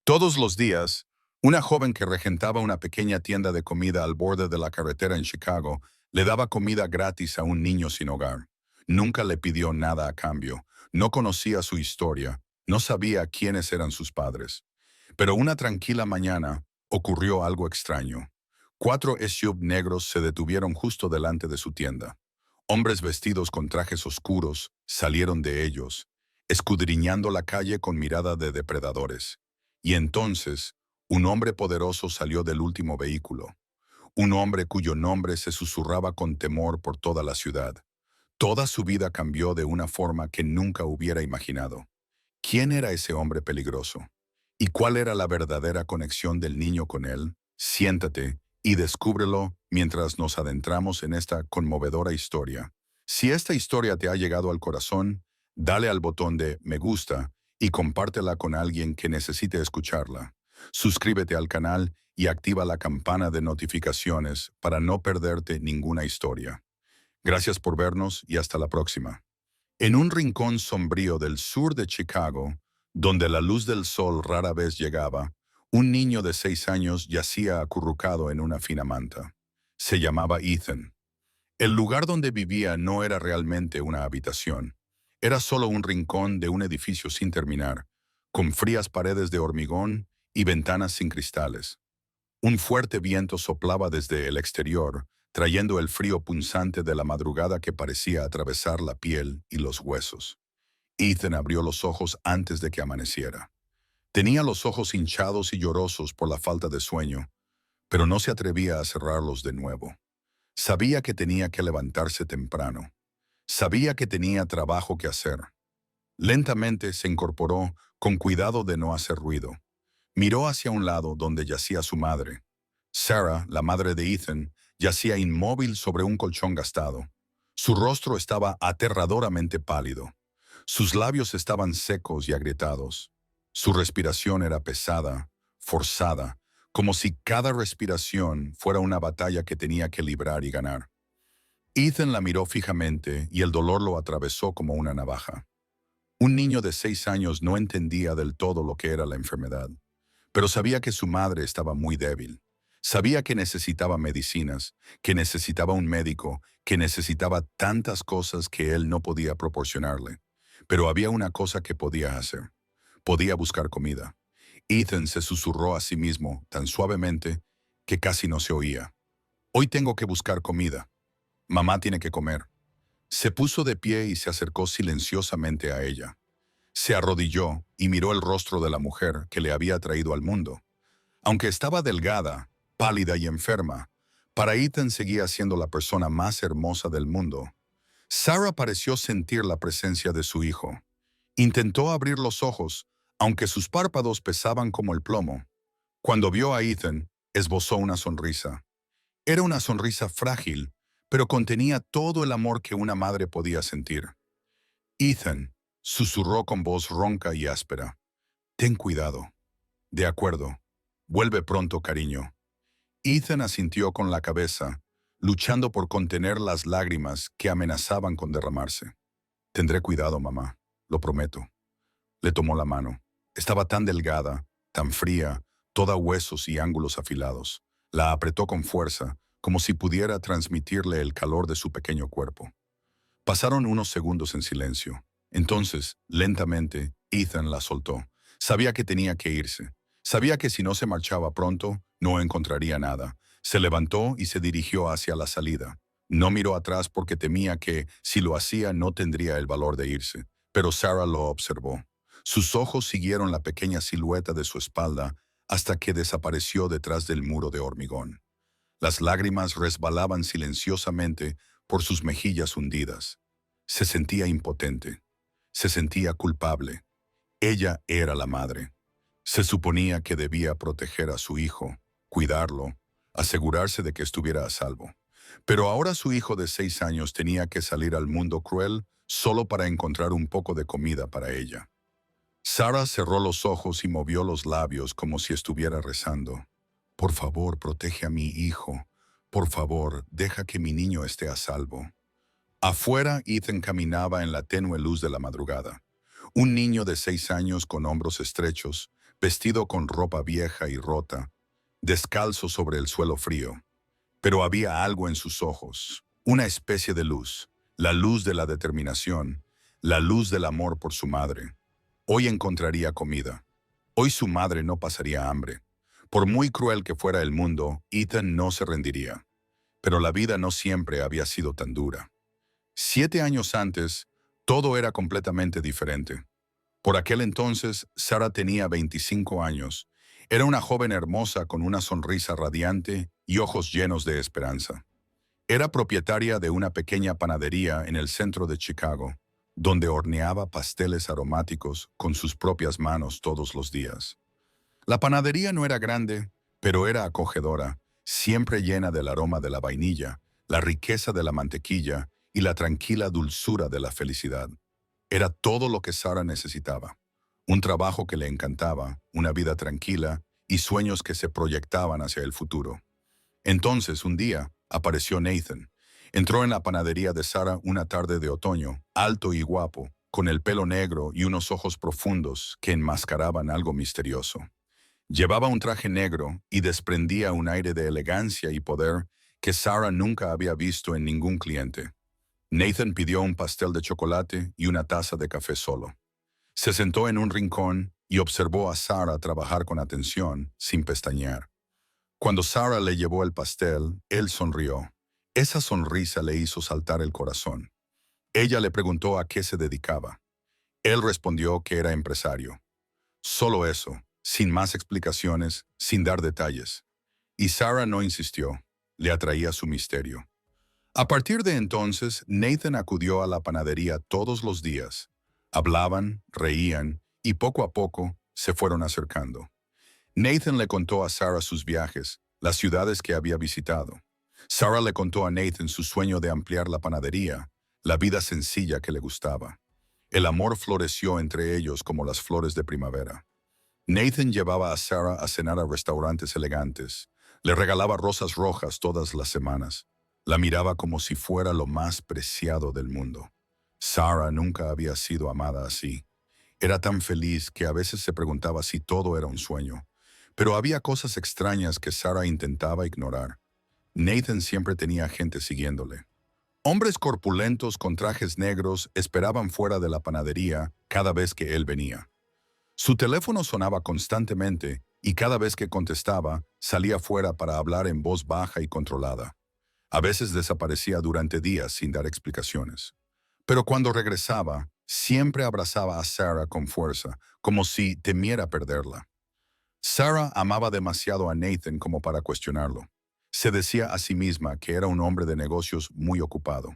Todos los días, una joven que regentaba una pequeña tienda de comida al borde de la carretera en Chicago le daba comida gratis a un niño sin hogar. Nunca le pidió nada a cambio, no conocía su historia, no sabía quiénes eran sus padres. Pero una tranquila mañana ocurrió algo extraño. Cuatro SUV negros se detuvieron justo delante de su tienda. Hombres vestidos con trajes oscuros salieron de ellos, escudriñando la calle con mirada de depredadores. Y entonces, un hombre poderoso salió del último vehículo, un hombre cuyo nombre se susurraba con temor por toda la ciudad. Toda su vida cambió de una forma que nunca hubiera imaginado. ¿Quién era ese hombre peligroso? ¿Y cuál era la verdadera conexión del niño con él? Siéntate y descúbrelo mientras nos adentramos en esta conmovedora historia. Si esta historia te ha llegado al corazón, dale al botón de me gusta y compártela con alguien que necesite escucharla. Suscríbete al canal y activa la campana de notificaciones para no perderte ninguna historia. Gracias por vernos y hasta la próxima. En un rincón sombrío del sur de Chicago, donde la luz del sol rara vez llegaba, un niño de 6 años yacía acurrucado en una fina manta. Se llamaba Ethan. El lugar donde vivía no era realmente una habitación. Era solo un rincón de un edificio sin terminar, con frías paredes de hormigón y ventanas sin cristales. Un fuerte viento soplaba desde el exterior, trayendo el frío punzante de la madrugada que parecía atravesar la piel y los huesos. Ethan abrió los ojos antes de que amaneciera. Tenía los ojos hinchados y llorosos por la falta de sueño, pero no se atrevía a cerrarlos de nuevo. Sabía que tenía que levantarse temprano. Sabía que tenía trabajo que hacer. Lentamente se incorporó, con cuidado de no hacer ruido. Miró hacia un lado donde yacía su madre. Sarah, la madre de Ethan, yacía inmóvil sobre un colchón gastado. Su rostro estaba aterradoramente pálido. Sus labios estaban secos y agrietados. Su respiración era pesada, forzada, como si cada respiración fuera una batalla que tenía que librar y ganar. Ethan la miró fijamente y el dolor lo atravesó como una navaja. Un niño de 6 años no entendía del todo lo que era la enfermedad, pero sabía que su madre estaba muy débil. Sabía que necesitaba medicinas, que necesitaba un médico, que necesitaba tantas cosas que él no podía proporcionarle. Pero había una cosa que podía hacer. Podía buscar comida. Ethan se susurró a sí mismo tan suavemente que casi no se oía. Hoy tengo que buscar comida. Mamá tiene que comer. Se puso de pie y se acercó silenciosamente a ella. Se arrodilló y miró el rostro de la mujer que le había traído al mundo. Aunque estaba delgada, pálida y enferma, para Ethan seguía siendo la persona más hermosa del mundo. Sarah pareció sentir la presencia de su hijo. Intentó abrir los ojos, aunque sus párpados pesaban como el plomo. Cuando vio a Ethan, esbozó una sonrisa. Era una sonrisa frágil, pero contenía todo el amor que una madre podía sentir. Ethan, susurró con voz ronca y áspera. Ten cuidado. De acuerdo. Vuelve pronto, cariño. Ethan asintió con la cabeza, luchando por contener las lágrimas que amenazaban con derramarse. Tendré cuidado, mamá, lo prometo. Le tomó la mano. Estaba tan delgada, tan fría, toda huesos y ángulos afilados. La apretó con fuerza, como si pudiera transmitirle el calor de su pequeño cuerpo. Pasaron unos segundos en silencio. Entonces, lentamente, Ethan la soltó. Sabía que tenía que irse. Sabía que si no se marchaba pronto, no encontraría nada. Se levantó y se dirigió hacia la salida. No miró atrás porque temía que, si lo hacía, no tendría el valor de irse. Pero Sarah lo observó. Sus ojos siguieron la pequeña silueta de su espalda hasta que desapareció detrás del muro de hormigón. Las lágrimas resbalaban silenciosamente por sus mejillas hundidas. Se sentía impotente. Se sentía culpable. Ella era la madre. Se suponía que debía proteger a su hijo, cuidarlo, asegurarse de que estuviera a salvo. Pero ahora su hijo de 6 años tenía que salir al mundo cruel solo para encontrar un poco de comida para ella. Sarah cerró los ojos y movió los labios como si estuviera rezando. Por favor, protege a mi hijo. Por favor, deja que mi niño esté a salvo. Afuera, Ethan caminaba en la tenue luz de la madrugada. Un niño de 6 años con hombros estrechos, vestido con ropa vieja y rota, descalzo sobre el suelo frío. Pero había algo en sus ojos, una especie de luz, la luz de la determinación, la luz del amor por su madre. Hoy encontraría comida. Hoy su madre no pasaría hambre. Por muy cruel que fuera el mundo, Ethan no se rendiría. Pero la vida no siempre había sido tan dura. 7 años antes, todo era completamente diferente. Por aquel entonces, Sarah tenía 25 años. Era una joven hermosa con una sonrisa radiante y ojos llenos de esperanza. Era propietaria de una pequeña panadería en el centro de Chicago, donde horneaba pasteles aromáticos con sus propias manos todos los días. La panadería no era grande, pero era acogedora, siempre llena del aroma de la vainilla, la riqueza de la mantequilla y la tranquila dulzura de la felicidad. Era todo lo que Sarah necesitaba. Un trabajo que le encantaba, una vida tranquila y sueños que se proyectaban hacia el futuro. Entonces, un día, apareció Nathan. Entró en la panadería de Sarah una tarde de otoño, alto y guapo, con el pelo negro y unos ojos profundos que enmascaraban algo misterioso. Llevaba un traje negro y desprendía un aire de elegancia y poder que Sarah nunca había visto en ningún cliente. Nathan pidió un pastel de chocolate y una taza de café solo. Se sentó en un rincón y observó a Sarah trabajar con atención, sin pestañear. Cuando Sarah le llevó el pastel, él sonrió. Esa sonrisa le hizo saltar el corazón. Ella le preguntó a qué se dedicaba. Él respondió que era empresario. Solo eso, sin más explicaciones, sin dar detalles. Y Sarah no insistió, le atraía su misterio. A partir de entonces, Nathan acudió a la panadería todos los días. Hablaban, reían y poco a poco se fueron acercando. Nathan le contó a Sarah sus viajes, las ciudades que había visitado. Sarah le contó a Nathan su sueño de ampliar la panadería, la vida sencilla que le gustaba. El amor floreció entre ellos como las flores de primavera. Nathan llevaba a Sarah a cenar a restaurantes elegantes. Le regalaba rosas rojas todas las semanas. La miraba como si fuera lo más preciado del mundo. Sarah nunca había sido amada así. Era tan feliz que a veces se preguntaba si todo era un sueño. Pero había cosas extrañas que Sarah intentaba ignorar. Nathan siempre tenía gente siguiéndole. Hombres corpulentos con trajes negros esperaban fuera de la panadería cada vez que él venía. Su teléfono sonaba constantemente y cada vez que contestaba, salía fuera para hablar en voz baja y controlada. A veces desaparecía durante días sin dar explicaciones. Pero cuando regresaba, siempre abrazaba a Sarah con fuerza, como si temiera perderla. Sarah amaba demasiado a Nathan como para cuestionarlo. Se decía a sí misma que era un hombre de negocios muy ocupado.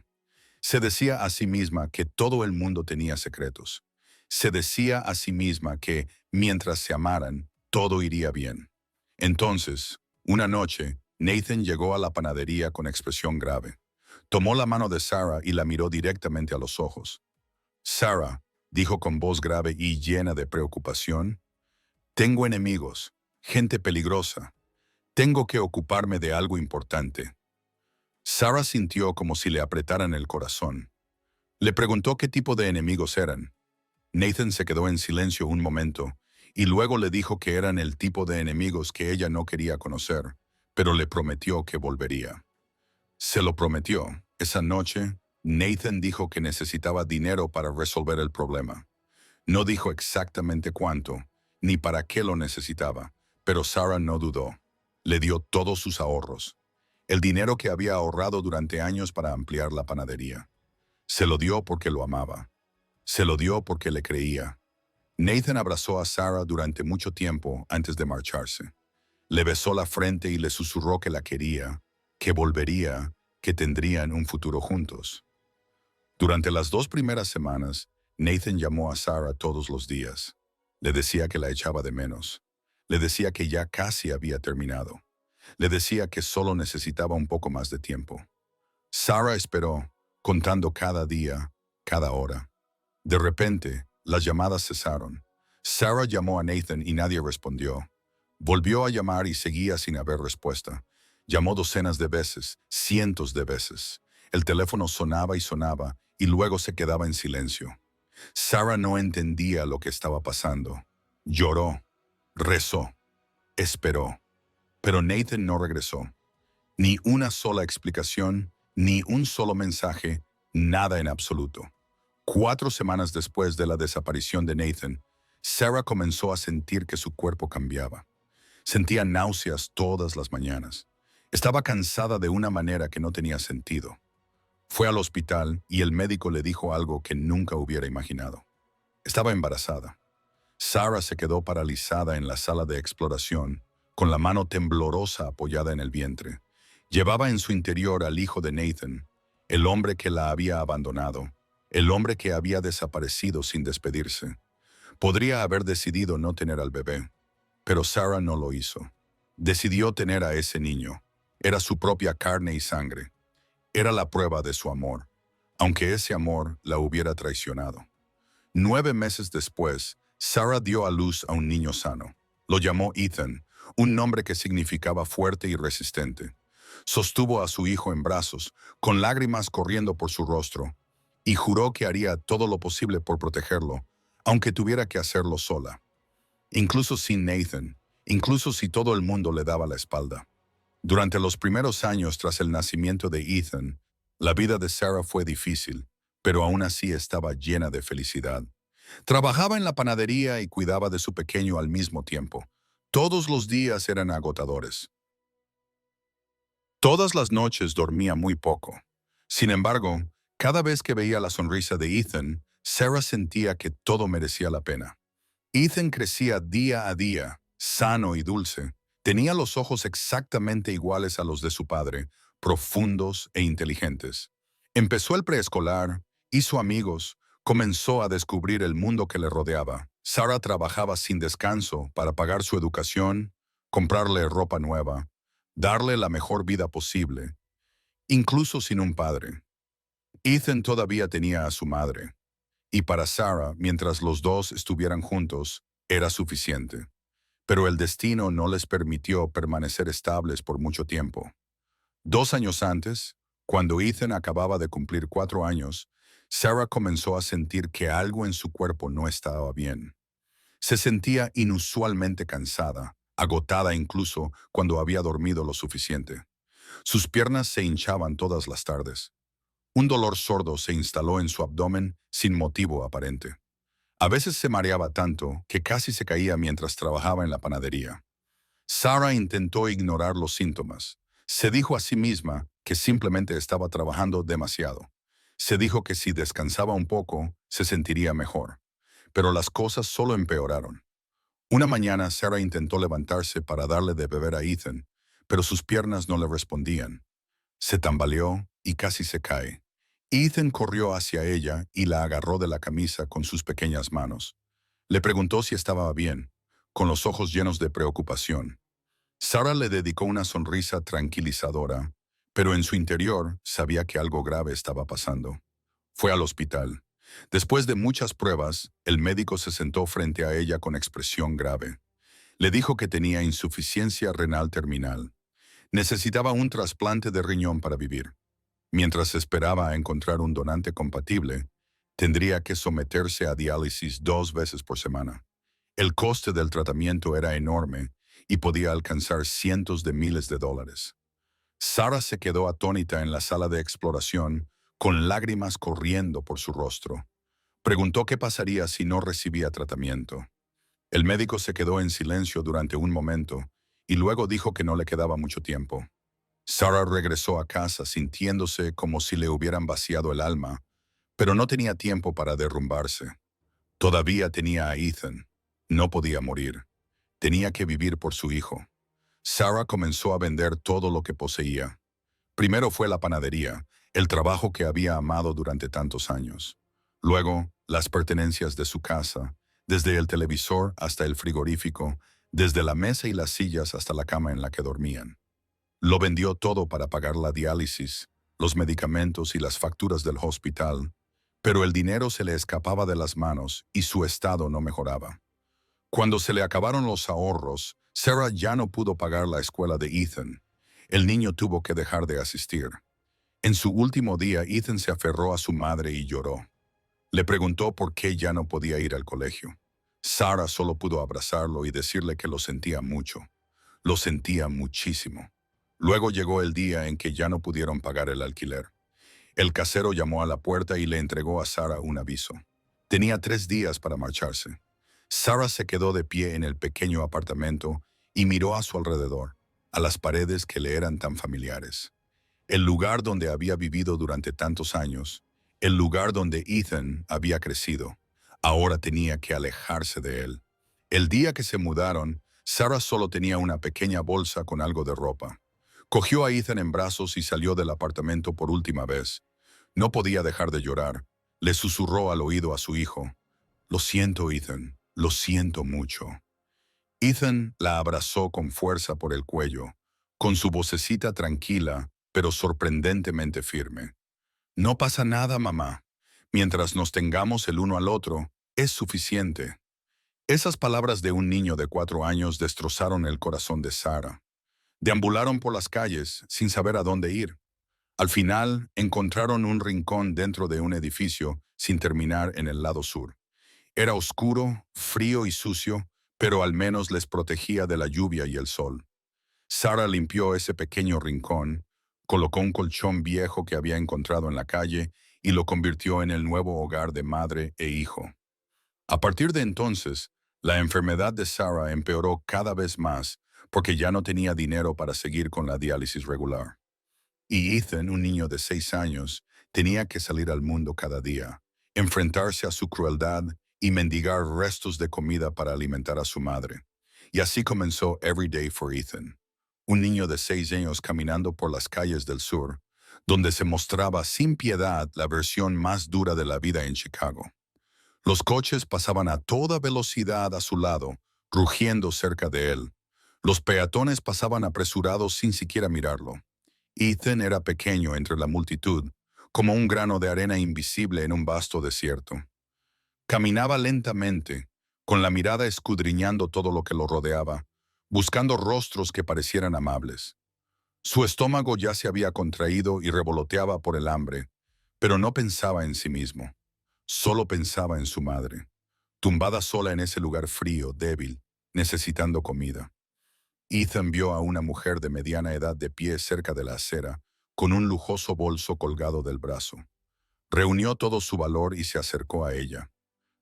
Se decía a sí misma que todo el mundo tenía secretos. Se decía a sí misma que, mientras se amaran, todo iría bien. Entonces, una noche, Nathan llegó a la panadería con expresión grave. Tomó la mano de Sarah y la miró directamente a los ojos. «Sarah», dijo con voz grave y llena de preocupación, «tengo enemigos, gente peligrosa. Tengo que ocuparme de algo importante». Sarah sintió como si le apretaran el corazón. Le preguntó qué tipo de enemigos eran. Nathan se quedó en silencio un momento y luego le dijo que eran el tipo de enemigos que ella no quería conocer, pero le prometió que volvería. Se lo prometió. Esa noche, Nathan dijo que necesitaba dinero para resolver el problema. No dijo exactamente cuánto, ni para qué lo necesitaba, pero Sarah no dudó. Le dio todos sus ahorros, el dinero que había ahorrado durante años para ampliar la panadería. Se lo dio porque lo amaba. Se lo dio porque le creía. Nathan abrazó a Sarah durante mucho tiempo antes de marcharse. Le besó la frente y le susurró que la quería, que volvería, que tendrían un futuro juntos. Durante las 2 primeras semanas, Nathan llamó a Sarah todos los días. Le decía que la echaba de menos. Le decía que ya casi había terminado. Le decía que solo necesitaba un poco más de tiempo. Sarah esperó, contando cada día, cada hora. De repente, las llamadas cesaron. Sarah llamó a Nathan y nadie respondió. Volvió a llamar y seguía sin haber respuesta. Llamó docenas de veces, cientos de veces. El teléfono sonaba y luego se quedaba en silencio. Sarah no entendía lo que estaba pasando. Lloró. Rezó, esperó, pero Nathan no regresó. Ni una sola explicación, ni un solo mensaje, nada en absoluto. 4 semanas después de la desaparición de Nathan, Sarah comenzó a sentir que su cuerpo cambiaba. Sentía náuseas todas las mañanas. Estaba cansada de una manera que no tenía sentido. Fue al hospital y el médico le dijo algo que nunca hubiera imaginado. Estaba embarazada. Sarah se quedó paralizada en la sala de exploración, con la mano temblorosa apoyada en el vientre. Llevaba en su interior al hijo de Nathan, el hombre que la había abandonado, el hombre que había desaparecido sin despedirse. Podría haber decidido no tener al bebé, pero Sarah no lo hizo. Decidió tener a ese niño. Era su propia carne y sangre. Era la prueba de su amor, aunque ese amor la hubiera traicionado. 9 meses después, Sarah dio a luz a un niño sano. Lo llamó Ethan, un nombre que significaba fuerte y resistente. Sostuvo a su hijo en brazos, con lágrimas corriendo por su rostro, y juró que haría todo lo posible por protegerlo, aunque tuviera que hacerlo sola. Incluso sin Nathan, incluso si todo el mundo le daba la espalda. Durante los primeros años tras el nacimiento de Ethan, la vida de Sarah fue difícil, pero aún así estaba llena de felicidad. Trabajaba en la panadería y cuidaba de su pequeño al mismo tiempo. Todos los días eran agotadores. Todas las noches dormía muy poco. Sin embargo, cada vez que veía la sonrisa de Ethan, Sarah sentía que todo merecía la pena. Ethan crecía día a día, sano y dulce. Tenía los ojos exactamente iguales a los de su padre, profundos e inteligentes. Empezó el preescolar, hizo amigos, comenzó a descubrir el mundo que le rodeaba. Sarah trabajaba sin descanso para pagar su educación, comprarle ropa nueva, darle la mejor vida posible, incluso sin un padre. Ethan todavía tenía a su madre, y para Sarah, mientras los dos estuvieran juntos, era suficiente. Pero el destino no les permitió permanecer estables por mucho tiempo. 2 años antes, cuando Ethan acababa de cumplir 4 años, Sarah comenzó a sentir que algo en su cuerpo no estaba bien. Se sentía inusualmente cansada, agotada incluso cuando había dormido lo suficiente. Sus piernas se hinchaban todas las tardes. Un dolor sordo se instaló en su abdomen sin motivo aparente. A veces se mareaba tanto que casi se caía mientras trabajaba en la panadería. Sarah intentó ignorar los síntomas. Se dijo a sí misma que simplemente estaba trabajando demasiado. Se dijo que si descansaba un poco, se sentiría mejor. Pero las cosas solo empeoraron. Una mañana Sarah intentó levantarse para darle de beber a Ethan, pero sus piernas no le respondían. Se tambaleó y casi se cae. Ethan corrió hacia ella y la agarró de la camisa con sus pequeñas manos. Le preguntó si estaba bien, con los ojos llenos de preocupación. Sarah le dedicó una sonrisa tranquilizadora, pero en su interior sabía que algo grave estaba pasando. Fue al hospital. Después de muchas pruebas, el médico se sentó frente a ella con expresión grave. Le dijo que tenía insuficiencia renal terminal. Necesitaba un trasplante de riñón para vivir. Mientras esperaba a encontrar un donante compatible, tendría que someterse a diálisis 2 veces por semana. El coste del tratamiento era enorme y podía alcanzar cientos de miles de dólares. Sarah se quedó atónita en la sala de exploración, con lágrimas corriendo por su rostro. Preguntó qué pasaría si no recibía tratamiento. El médico se quedó en silencio durante un momento y luego dijo que no le quedaba mucho tiempo. Sarah regresó a casa sintiéndose como si le hubieran vaciado el alma, pero no tenía tiempo para derrumbarse. Todavía tenía a Ethan. No podía morir. Tenía que vivir por su hijo. Sarah comenzó a vender todo lo que poseía. Primero fue la panadería, el trabajo que había amado durante tantos años. Luego, las pertenencias de su casa, desde el televisor hasta el frigorífico, desde la mesa y las sillas hasta la cama en la que dormían. Lo vendió todo para pagar la diálisis, los medicamentos y las facturas del hospital, pero el dinero se le escapaba de las manos y su estado no mejoraba. Cuando se le acabaron los ahorros, Sarah ya no pudo pagar la escuela de Ethan. El niño tuvo que dejar de asistir. En su último día, Ethan se aferró a su madre y lloró. Le preguntó por qué ya no podía ir al colegio. Sarah solo pudo abrazarlo y decirle que lo sentía mucho. Lo sentía muchísimo. Luego llegó el día en que ya no pudieron pagar el alquiler. El casero llamó a la puerta y le entregó a Sarah un aviso. Tenía 3 días para marcharse. Sarah se quedó de pie en el pequeño apartamento y miró a su alrededor, a las paredes que le eran tan familiares. El lugar donde había vivido durante tantos años, el lugar donde Ethan había crecido, ahora tenía que alejarse de él. El día que se mudaron, Sarah solo tenía una pequeña bolsa con algo de ropa. Cogió a Ethan en brazos y salió del apartamento por última vez. No podía dejar de llorar. Le susurró al oído a su hijo. Lo siento, Ethan. Lo siento mucho. Ethan la abrazó con fuerza por el cuello, con su vocecita tranquila, pero sorprendentemente firme. No pasa nada, mamá. Mientras nos tengamos el uno al otro, es suficiente. Esas palabras de un niño de 4 años destrozaron el corazón de Sarah. Deambularon por las calles sin saber a dónde ir. Al final, encontraron un rincón dentro de un edificio sin terminar en el lado sur. Era oscuro, frío y sucio, pero al menos les protegía de la lluvia y el sol. Sarah limpió ese pequeño rincón, colocó un colchón viejo que había encontrado en la calle y lo convirtió en el nuevo hogar de madre e hijo. A partir de entonces, la enfermedad de Sarah empeoró cada vez más porque ya no tenía dinero para seguir con la diálisis regular. Y Ethan, un niño de 6 años, tenía que salir al mundo cada día, enfrentarse a su crueldad y mendigar restos de comida para alimentar a su madre. Y así comenzó Every Day for Ethan, un niño de 6 años caminando por las calles del sur, donde se mostraba sin piedad la versión más dura de la vida en Chicago. Los coches pasaban a toda velocidad a su lado, rugiendo cerca de él. Los peatones pasaban apresurados sin siquiera mirarlo. Ethan era pequeño entre la multitud, como un grano de arena invisible en un vasto desierto. Caminaba lentamente, con la mirada escudriñando todo lo que lo rodeaba, buscando rostros que parecieran amables. Su estómago ya se había contraído y revoloteaba por el hambre, pero no pensaba en sí mismo. Solo pensaba en su madre, tumbada sola en ese lugar frío, débil, necesitando comida. Ethan vio a una mujer de mediana edad de pie cerca de la acera, con un lujoso bolso colgado del brazo. Reunió todo su valor y se acercó a ella.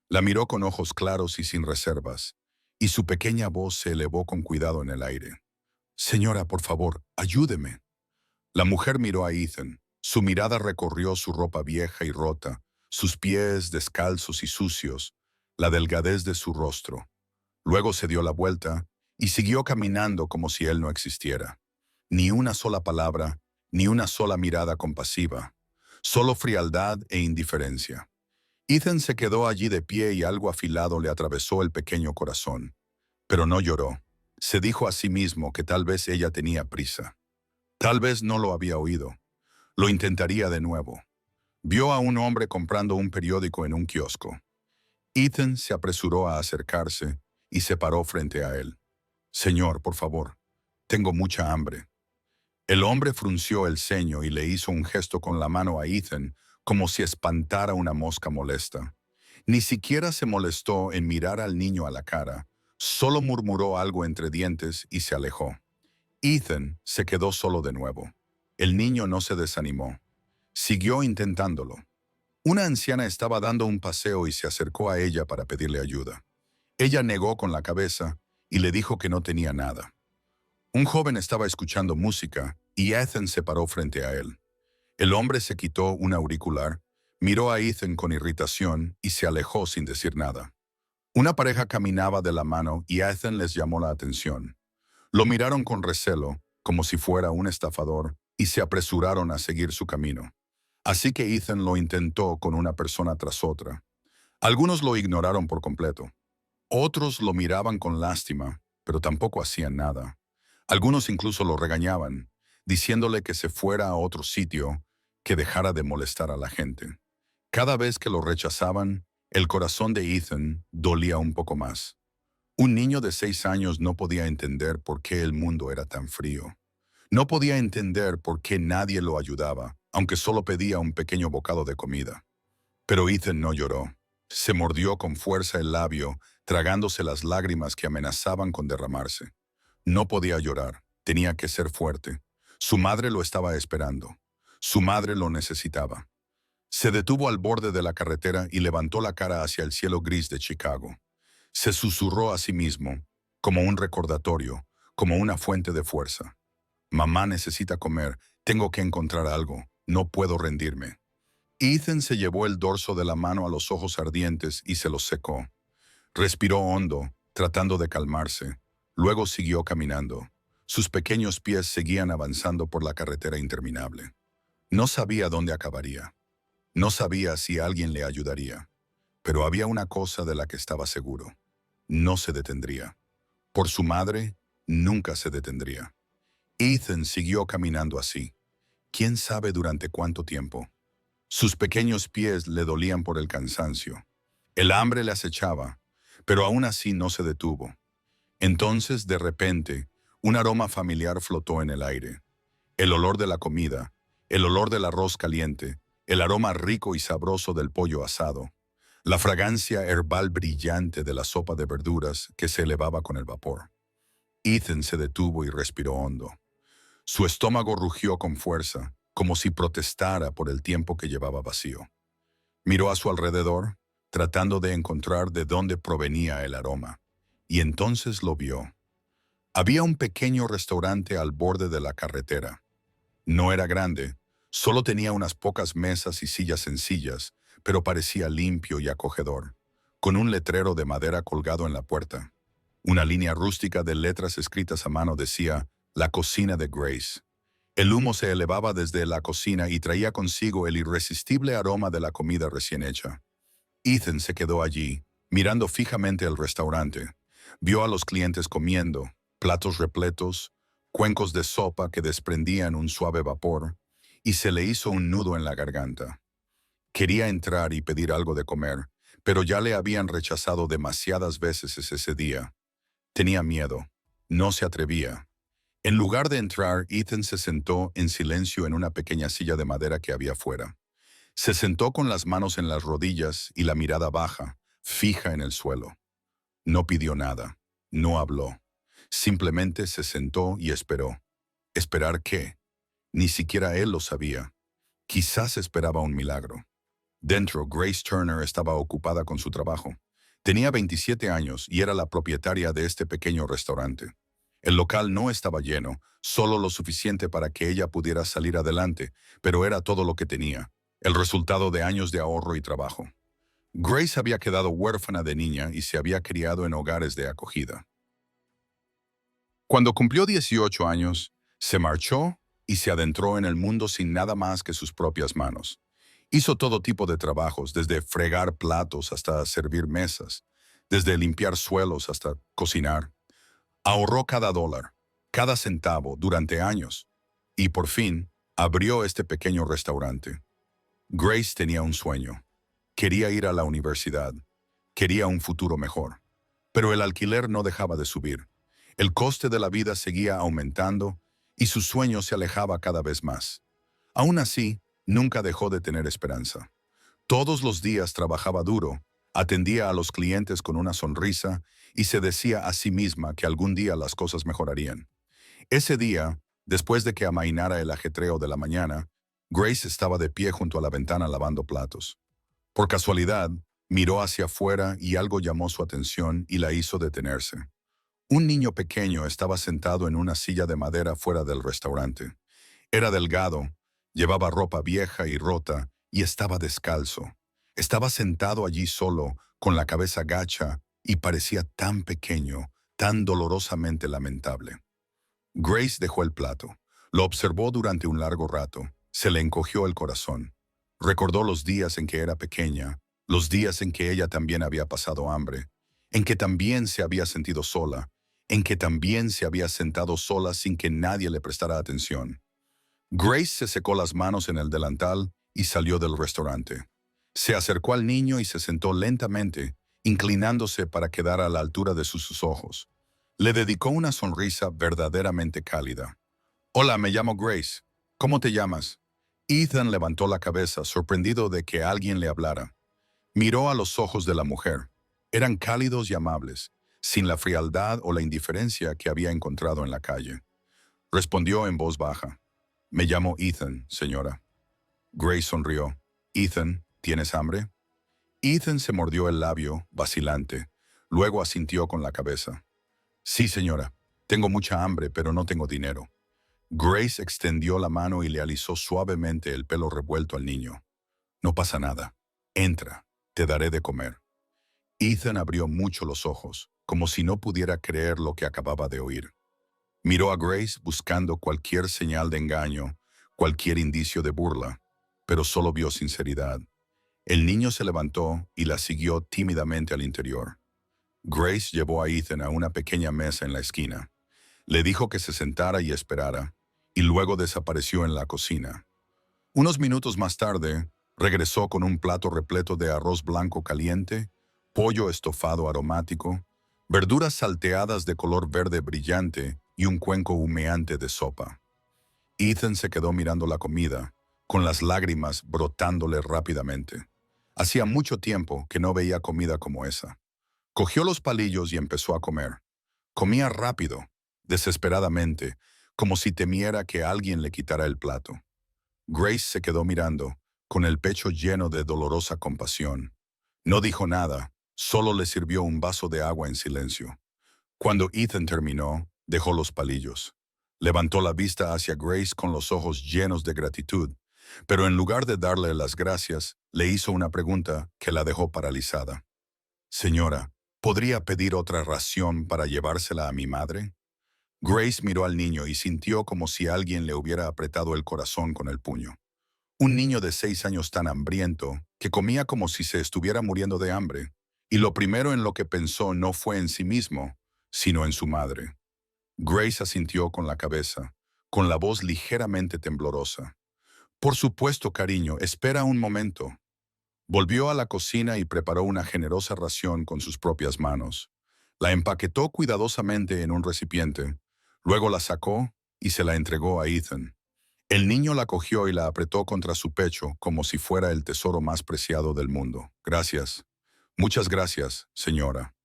La miró con ojos claros y sin reservas, y su pequeña voz se elevó con cuidado en el aire. «Señora, por favor, ayúdeme». La mujer miró a Ethan. Su mirada recorrió su ropa vieja y rota, sus pies descalzos y sucios, la delgadez de su rostro. Luego se dio la vuelta y siguió caminando como si él no existiera. Ni una sola palabra, ni una sola mirada compasiva, solo frialdad e indiferencia. Ethan se quedó allí de pie y algo afilado le atravesó el pequeño corazón. Pero no lloró. Se dijo a sí mismo que tal vez ella tenía prisa. Tal vez no lo había oído. Lo intentaría de nuevo. Vio a un hombre comprando un periódico en un kiosco. Ethan se apresuró a acercarse y se paró frente a él. «Señor, por favor, tengo mucha hambre». El hombre frunció el ceño y le hizo un gesto con la mano a Ethan como si espantara una mosca molesta. Ni siquiera se molestó en mirar al niño a la cara, solo murmuró algo entre dientes y se alejó. Ethan se quedó solo de nuevo. El niño no se desanimó. Siguió intentándolo. Una anciana estaba dando un paseo y se acercó a ella para pedirle ayuda. Ella negó con la cabeza y le dijo que no tenía nada. Un joven estaba escuchando música y Ethan se paró frente a él. El hombre se quitó un auricular, miró a Ethan con irritación y se alejó sin decir nada. Una pareja caminaba de la mano y Ethan les llamó la atención. Lo miraron con recelo, como si fuera un estafador, y se apresuraron a seguir su camino. Así que Ethan lo intentó con una persona tras otra. Algunos lo ignoraron por completo. Otros lo miraban con lástima, pero tampoco hacían nada. Algunos incluso lo regañaban, diciéndole que se fuera a otro sitio, que dejara de molestar a la gente. Cada vez que lo rechazaban, el corazón de Ethan dolía un poco más. Un niño de 6 años no podía entender por qué el mundo era tan frío. No podía entender por qué nadie lo ayudaba, aunque solo pedía un pequeño bocado de comida. Pero Ethan no lloró. Se mordió con fuerza el labio, tragándose las lágrimas que amenazaban con derramarse. No podía llorar, tenía que ser fuerte. Su madre lo estaba esperando. Su madre lo necesitaba. Se detuvo al borde de la carretera y levantó la cara hacia el cielo gris de Chicago. Se susurró a sí mismo, como un recordatorio, como una fuente de fuerza. Mamá necesita comer, tengo que encontrar algo, no puedo rendirme. Ethan se llevó el dorso de la mano a los ojos ardientes y se los secó. Respiró hondo, tratando de calmarse. Luego siguió caminando. Sus pequeños pies seguían avanzando por la carretera interminable. No sabía dónde acabaría. No sabía si alguien le ayudaría. Pero había una cosa de la que estaba seguro. No se detendría. Por su madre, nunca se detendría. Ethan siguió caminando así. ¿Quién sabe durante cuánto tiempo? Sus pequeños pies le dolían por el cansancio. El hambre le acechaba, pero aún así no se detuvo. Entonces, de repente, un aroma familiar flotó en el aire. El olor de la comida, el olor del arroz caliente, el aroma rico y sabroso del pollo asado, la fragancia herbal brillante de la sopa de verduras que se elevaba con el vapor. Ethan se detuvo y respiró hondo. Su estómago rugió con fuerza, como si protestara por el tiempo que llevaba vacío. Miró a su alrededor, tratando de encontrar de dónde provenía el aroma, y entonces lo vio. Había un pequeño restaurante al borde de la carretera. No era grande, solo tenía unas pocas mesas y sillas sencillas, pero parecía limpio y acogedor, con un letrero de madera colgado en la puerta. Una línea rústica de letras escritas a mano decía «La cocina de Grace». El humo se elevaba desde la cocina y traía consigo el irresistible aroma de la comida recién hecha. Ethan se quedó allí, mirando fijamente el restaurante. Vio a los clientes comiendo, platos repletos, cuencos de sopa que desprendían un suave vapor, y se le hizo un nudo en la garganta. Quería entrar y pedir algo de comer, pero ya le habían rechazado demasiadas veces ese día. Tenía miedo. No se atrevía. En lugar de entrar, Ethan se sentó en silencio en una pequeña silla de madera que había fuera. Se sentó con las manos en las rodillas y la mirada baja, fija en el suelo. No pidió nada. No habló. Simplemente se sentó y esperó. ¿Esperar qué? Ni siquiera él lo sabía. Quizás esperaba un milagro. Dentro, Grace Turner estaba ocupada con su trabajo. Tenía 27 años y era la propietaria de este pequeño restaurante. El local no estaba lleno, solo lo suficiente para que ella pudiera salir adelante, pero era todo lo que tenía, el resultado de años de ahorro y trabajo. Grace había quedado huérfana de niña y se había criado en hogares de acogida. Cuando cumplió 18 años, se marchó y se adentró en el mundo sin nada más que sus propias manos. Hizo todo tipo de trabajos, desde fregar platos hasta servir mesas, desde limpiar suelos hasta cocinar. Ahorró cada dólar, cada centavo durante años, y por fin abrió este pequeño restaurante. Grace tenía un sueño. Quería ir a la universidad. Quería un futuro mejor. Pero el alquiler no dejaba de subir. El coste de la vida seguía aumentando y su sueño se alejaba cada vez más. Aún así, nunca dejó de tener esperanza. Todos los días trabajaba duro, atendía a los clientes con una sonrisa y se decía a sí misma que algún día las cosas mejorarían. Ese día, después de que amainara el ajetreo de la mañana, Grace estaba de pie junto a la ventana lavando platos. Por casualidad, miró hacia afuera y algo llamó su atención y la hizo detenerse. Un niño pequeño estaba sentado en una silla de madera fuera del restaurante. Era delgado, llevaba ropa vieja y rota y estaba descalzo. Estaba sentado allí solo, con la cabeza gacha, y parecía tan pequeño, tan dolorosamente lamentable. Grace dejó el plato. Lo observó durante un largo rato. Se le encogió el corazón. Recordó los días en que era pequeña, los días en que ella también había pasado hambre, en que también se había sentido sola, en que también se había sentado sola sin que nadie le prestara atención. Grace se secó las manos en el delantal y salió del restaurante. Se acercó al niño y se sentó lentamente, inclinándose para quedar a la altura de sus ojos. Le dedicó una sonrisa verdaderamente cálida. «Hola, me llamo Grace. ¿Cómo te llamas?» Ethan levantó la cabeza, sorprendido de que alguien le hablara. Miró a los ojos de la mujer. Eran cálidos y amables, sin la frialdad o la indiferencia que había encontrado en la calle. Respondió en voz baja. Me llamo Ethan, señora. Grace sonrió. Ethan, ¿tienes hambre? Ethan se mordió el labio, vacilante. Luego asintió con la cabeza. Sí, señora. Tengo mucha hambre, pero no tengo dinero. Grace extendió la mano y le alisó suavemente el pelo revuelto al niño. No pasa nada. Entra. Te daré de comer. Ethan abrió mucho los ojos, como si no pudiera creer lo que acababa de oír. Miró a Grace buscando cualquier señal de engaño, cualquier indicio de burla, pero solo vio sinceridad. El niño se levantó y la siguió tímidamente al interior. Grace llevó a Ethan a una pequeña mesa en la esquina. Le dijo que se sentara y esperara, y luego desapareció en la cocina. Unos minutos más tarde, regresó con un plato repleto de arroz blanco caliente, pollo estofado aromático, verduras salteadas de color verde brillante y un cuenco humeante de sopa. Ethan se quedó mirando la comida, con las lágrimas brotándole rápidamente. Hacía mucho tiempo que no veía comida como esa. Cogió los palillos y empezó a comer. Comía rápido, desesperadamente, como si temiera que alguien le quitara el plato. Grace se quedó mirando, con el pecho lleno de dolorosa compasión. No dijo nada, solo le sirvió un vaso de agua en silencio. Cuando Ethan terminó, dejó los palillos. Levantó la vista hacia Grace con los ojos llenos de gratitud, pero en lugar de darle las gracias, le hizo una pregunta que la dejó paralizada. Señora, ¿podría pedir otra ración para llevársela a mi madre? Grace miró al niño y sintió como si alguien le hubiera apretado el corazón con el puño. Un niño de 6 años tan hambriento, que comía como si se estuviera muriendo de hambre, y lo primero en lo que pensó no fue en sí mismo, sino en su madre. Grace asintió con la cabeza, con la voz ligeramente temblorosa. Por supuesto, cariño, espera un momento. Volvió a la cocina y preparó una generosa ración con sus propias manos. La empaquetó cuidadosamente en un recipiente, luego la sacó y se la entregó a Ethan. El niño la cogió y la apretó contra su pecho como si fuera el tesoro más preciado del mundo. Gracias. Muchas gracias, señora.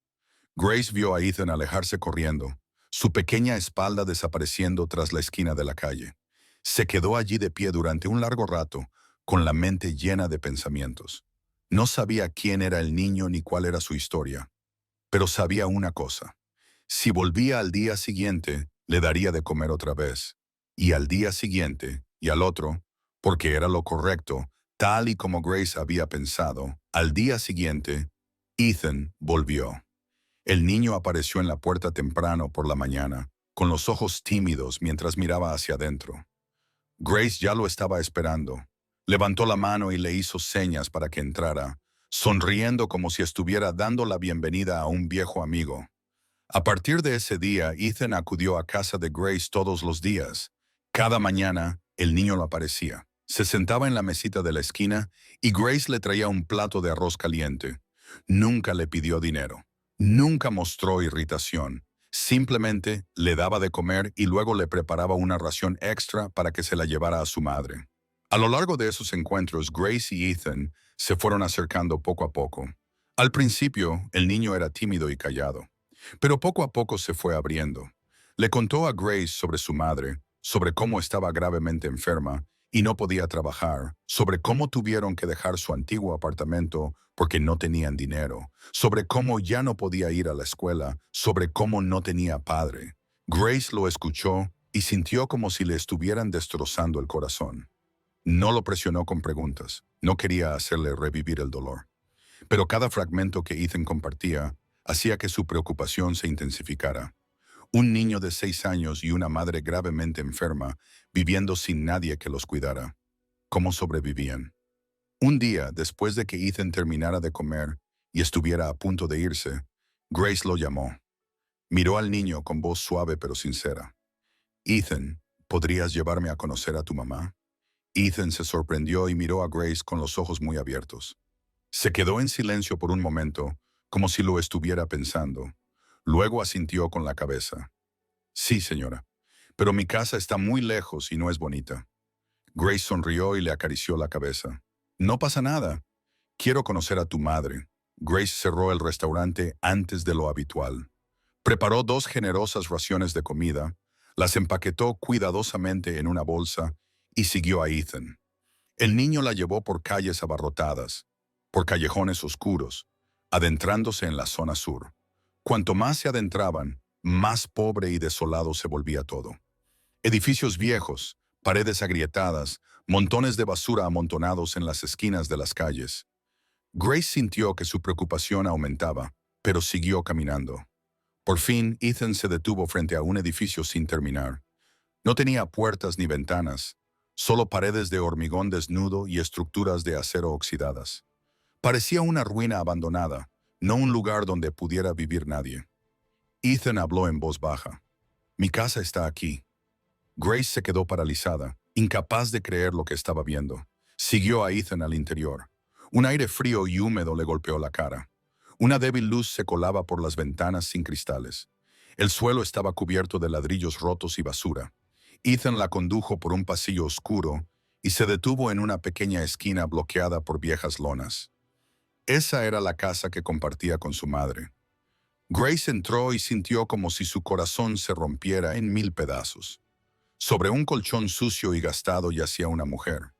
Grace vio a Ethan alejarse corriendo, su pequeña espalda desapareciendo tras la esquina de la calle. Se quedó allí de pie durante un largo rato, con la mente llena de pensamientos. No sabía quién era el niño ni cuál era su historia, pero sabía una cosa. Si volvía al día siguiente, le daría de comer otra vez. Y al día siguiente, y al otro, porque era lo correcto, tal y como Grace había pensado, al día siguiente, Ethan volvió. El niño apareció en la puerta temprano por la mañana, con los ojos tímidos mientras miraba hacia adentro. Grace ya lo estaba esperando. Levantó la mano y le hizo señas para que entrara, sonriendo como si estuviera dando la bienvenida a un viejo amigo. A partir de ese día, Ethan acudió a casa de Grace todos los días. Cada mañana, el niño lo aparecía. Se sentaba en la mesita de la esquina y Grace le traía un plato de arroz caliente. Nunca le pidió dinero. Nunca mostró irritación. Simplemente le daba de comer y luego le preparaba una ración extra para que se la llevara a su madre. A lo largo de esos encuentros, Grace y Ethan se fueron acercando poco a poco. Al principio, el niño era tímido y callado, pero poco a poco se fue abriendo. Le contó a Grace sobre su madre, sobre cómo estaba gravemente enferma y no podía trabajar, sobre cómo tuvieron que dejar su antiguo apartamento porque no tenían dinero, sobre cómo ya no podía ir a la escuela, sobre cómo no tenía padre. Grace lo escuchó y sintió como si le estuvieran destrozando el corazón. No lo presionó con preguntas, no quería hacerle revivir el dolor. Pero cada fragmento que Ethan compartía hacía que su preocupación se intensificara. Un niño de 6 años y una madre gravemente enferma, viviendo sin nadie que los cuidara. ¿Cómo sobrevivían? Un día, después de que Ethan terminara de comer y estuviera a punto de irse, Grace lo llamó. Miró al niño con voz suave pero sincera. Ethan, ¿podrías llevarme a conocer a tu mamá? Ethan se sorprendió y miró a Grace con los ojos muy abiertos. Se quedó en silencio por un momento, como si lo estuviera pensando. Luego asintió con la cabeza. Sí, señora, pero mi casa está muy lejos y no es bonita. Grace sonrió y le acarició la cabeza. No pasa nada. Quiero conocer a tu madre. Grace cerró el restaurante antes de lo habitual. Preparó 2 generosas raciones de comida, las empaquetó cuidadosamente en una bolsa y siguió a Ethan. El niño la llevó por calles abarrotadas, por callejones oscuros, adentrándose en la zona sur. Cuanto más se adentraban, más pobre y desolado se volvía todo. Edificios viejos, paredes agrietadas, montones de basura amontonados en las esquinas de las calles. Grace sintió que su preocupación aumentaba, pero siguió caminando. Por fin, Ethan se detuvo frente a un edificio sin terminar. No tenía puertas ni ventanas, solo paredes de hormigón desnudo y estructuras de acero oxidadas. Parecía una ruina abandonada, no un lugar donde pudiera vivir nadie. Ethan habló en voz baja. Mi casa está aquí. Grace se quedó paralizada, incapaz de creer lo que estaba viendo. Siguió a Ethan al interior. Un aire frío y húmedo le golpeó la cara. Una débil luz se colaba por las ventanas sin cristales. El suelo estaba cubierto de ladrillos rotos y basura. Ethan la condujo por un pasillo oscuro y se detuvo en una pequeña esquina bloqueada por viejas lonas. Esa era la casa que compartía con su madre. Grace entró y sintió como si su corazón se rompiera en 1000 pedazos. Sobre un colchón sucio y gastado yacía una mujer.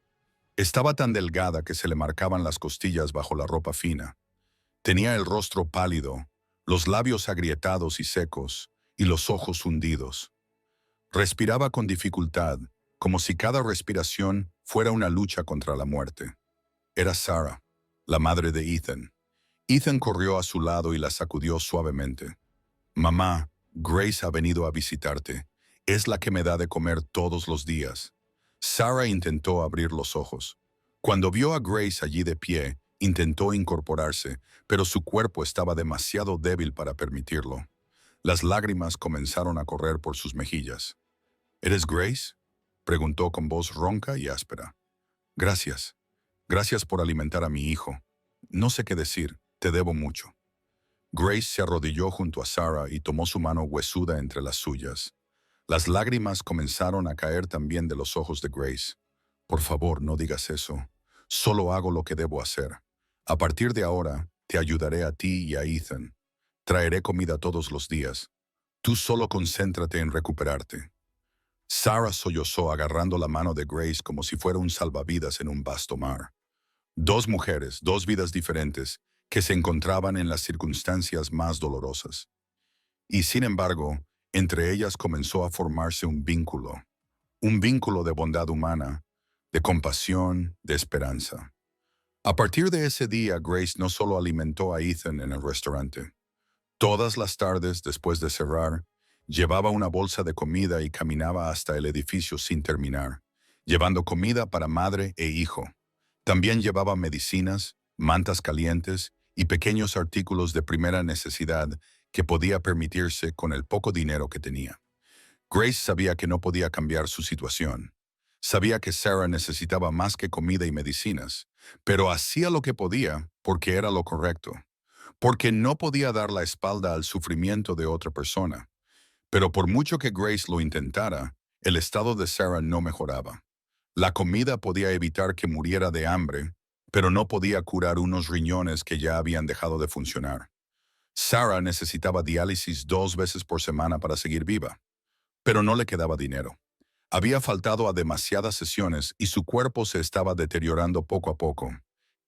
Estaba tan delgada que se le marcaban las costillas bajo la ropa fina. Tenía el rostro pálido, los labios agrietados y secos, y los ojos hundidos. Respiraba con dificultad, como si cada respiración fuera una lucha contra la muerte. Era Sarah, la madre de Ethan. Ethan corrió a su lado y la sacudió suavemente. Mamá, Grace ha venido a visitarte. Es la que me da de comer todos los días. Sarah intentó abrir los ojos. Cuando vio a Grace allí de pie, intentó incorporarse, pero su cuerpo estaba demasiado débil para permitirlo. Las lágrimas comenzaron a correr por sus mejillas. ¿Eres Grace?, preguntó con voz ronca y áspera. Gracias. Gracias por alimentar a mi hijo. No sé qué decir, te debo mucho. Grace se arrodilló junto a Sarah y tomó su mano huesuda entre las suyas. Las lágrimas comenzaron a caer también de los ojos de Grace. Por favor, no digas eso. Solo hago lo que debo hacer. A partir de ahora, te ayudaré a ti y a Ethan. Traeré comida todos los días. Tú solo concéntrate en recuperarte. Sarah sollozó agarrando la mano de Grace como si fuera un salvavidas en un vasto mar. 2 mujeres, 2 vidas diferentes, que se encontraban en las circunstancias más dolorosas. Y sin embargo, entre ellas comenzó a formarse un vínculo de bondad humana, de compasión, de esperanza. A partir de ese día, Grace no solo alimentó a Ethan en el restaurante. Todas las tardes, después de cerrar, llevaba una bolsa de comida y caminaba hasta el edificio sin terminar, llevando comida para madre e hijo. También llevaba medicinas, mantas calientes y pequeños artículos de primera necesidad que podía permitirse con el poco dinero que tenía. Grace sabía que no podía cambiar su situación. Sabía que Sarah necesitaba más que comida y medicinas, pero hacía lo que podía porque era lo correcto, porque no podía dar la espalda al sufrimiento de otra persona. Pero por mucho que Grace lo intentara, el estado de Sarah no mejoraba. La comida podía evitar que muriera de hambre, pero no podía curar unos riñones que ya habían dejado de funcionar. Sarah necesitaba diálisis 2 veces por semana para seguir viva, pero no le quedaba dinero. Había faltado a demasiadas sesiones y su cuerpo se estaba deteriorando poco a poco.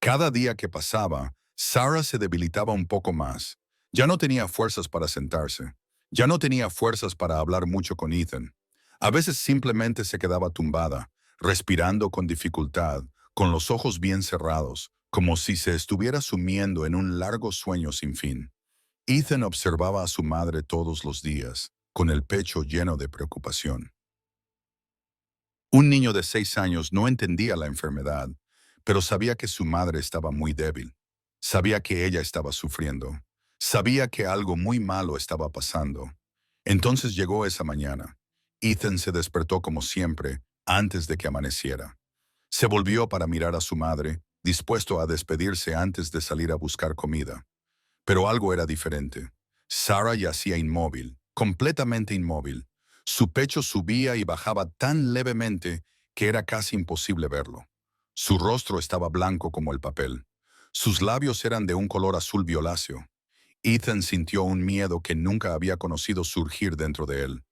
Cada día que pasaba, Sarah se debilitaba un poco más. Ya no tenía fuerzas para sentarse. Ya no tenía fuerzas para hablar mucho con Ethan. A veces simplemente se quedaba tumbada, respirando con dificultad, con los ojos bien cerrados, como si se estuviera sumiendo en un largo sueño sin fin. Ethan observaba a su madre todos los días, con el pecho lleno de preocupación. Un niño de 6 años no entendía la enfermedad, pero sabía que su madre estaba muy débil. Sabía que ella estaba sufriendo. Sabía que algo muy malo estaba pasando. Entonces llegó esa mañana. Ethan se despertó como siempre, antes de que amaneciera. Se volvió para mirar a su madre, dispuesto a despedirse antes de salir a buscar comida. Pero algo era diferente. Sarah yacía inmóvil, completamente inmóvil. Su pecho subía y bajaba tan levemente que era casi imposible verlo. Su rostro estaba blanco como el papel. Sus labios eran de un color azul violáceo. Ethan sintió un miedo que nunca había conocido surgir dentro de él.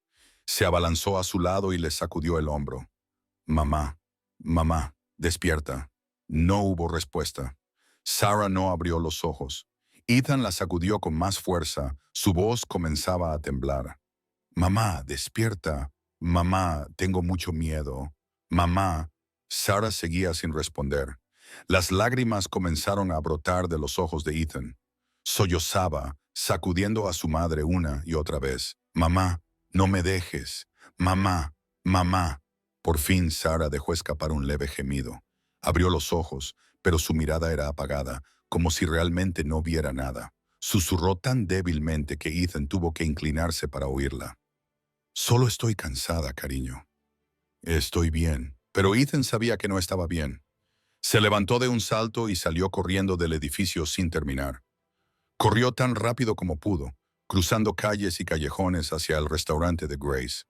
Se abalanzó a su lado y le sacudió el hombro. Mamá, mamá, despierta. No hubo respuesta. Sarah no abrió los ojos. Ethan la sacudió con más fuerza. Su voz comenzaba a temblar. Mamá, despierta. Mamá, tengo mucho miedo. Mamá. Sarah seguía sin responder. Las lágrimas comenzaron a brotar de los ojos de Ethan. Sollozaba, sacudiendo a su madre una y otra vez. Mamá, no me dejes. Mamá, mamá. Por fin Sarah dejó escapar un leve gemido. Abrió los ojos, pero su mirada era apagada, como si realmente no viera nada. Susurró tan débilmente que Ethan tuvo que inclinarse para oírla. Solo estoy cansada, cariño. Estoy bien. Pero Ethan sabía que no estaba bien. Se levantó de un salto y salió corriendo del edificio sin terminar. Corrió tan rápido como pudo, cruzando calles y callejones hacia el restaurante de Grace.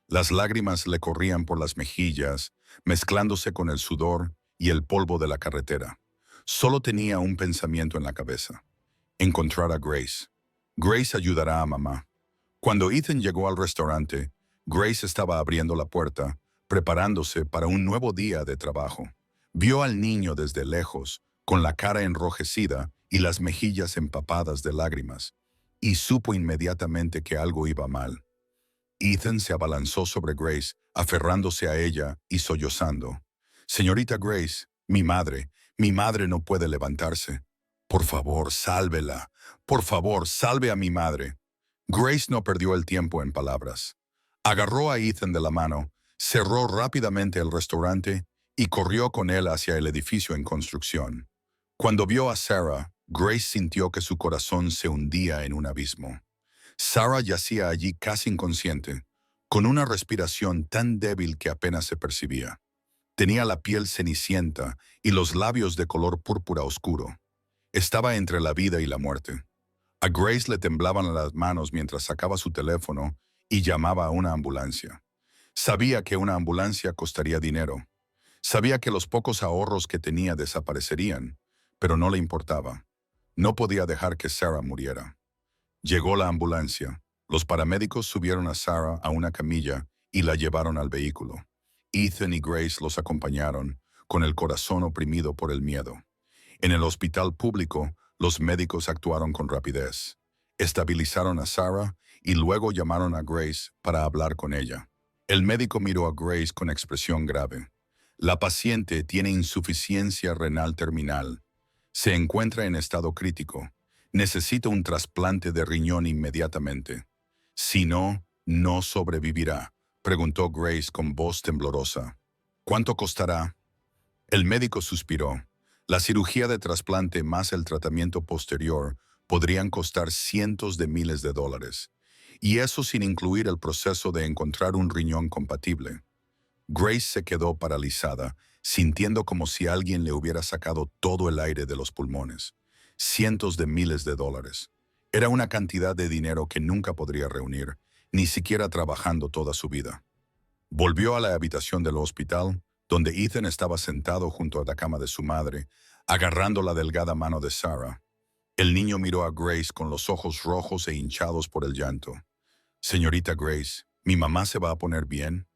Las lágrimas le corrían por las mejillas, mezclándose con el sudor y el polvo de la carretera. Solo tenía un pensamiento en la cabeza: encontrar a Grace. Grace ayudará a mamá. Cuando Ethan llegó al restaurante, Grace estaba abriendo la puerta, preparándose para un nuevo día de trabajo. Vio al niño desde lejos, con la cara enrojecida y las mejillas empapadas de lágrimas, y supo inmediatamente que algo iba mal. Ethan se abalanzó sobre Grace, aferrándose a ella y sollozando. Señorita Grace, mi madre no puede levantarse. Por favor, sálvela. Por favor, salve a mi madre. Grace no perdió el tiempo en palabras. Agarró a Ethan de la mano, cerró rápidamente el restaurante y corrió con él hacia el edificio en construcción. Cuando vio a Sarah, Grace sintió que su corazón se hundía en un abismo. Sarah yacía allí casi inconsciente, con una respiración tan débil que apenas se percibía. Tenía la piel cenicienta y los labios de color púrpura oscuro. Estaba entre la vida y la muerte. A Grace le temblaban las manos mientras sacaba su teléfono y llamaba a una ambulancia. Sabía que una ambulancia costaría dinero. Sabía que los pocos ahorros que tenía desaparecerían, pero no le importaba. No podía dejar que Sarah muriera. Llegó la ambulancia. Los paramédicos subieron a Sarah a una camilla y la llevaron al vehículo. Ethan y Grace los acompañaron, con el corazón oprimido por el miedo. En el hospital público, los médicos actuaron con rapidez. Estabilizaron a Sarah y luego llamaron a Grace para hablar con ella. El médico miró a Grace con expresión grave. La paciente tiene insuficiencia renal terminal. Se encuentra en estado crítico. Necesita un trasplante de riñón inmediatamente. Si no, no sobrevivirá, preguntó Grace con voz temblorosa. ¿Cuánto costará? El médico suspiró. La cirugía de trasplante más el tratamiento posterior podrían costar cientos de miles de dólares. Y eso sin incluir el proceso de encontrar un riñón compatible. Grace se quedó paralizada, sintiendo como si alguien le hubiera sacado todo el aire de los pulmones. Cientos de miles de dólares. Era una cantidad de dinero que nunca podría reunir, ni siquiera trabajando toda su vida. Volvió a la habitación del hospital, donde Ethan estaba sentado junto a la cama de su madre, agarrando la delgada mano de Sarah. El niño miró a Grace con los ojos rojos e hinchados por el llanto. Señorita Grace, ¿mi mamá se va a poner bien?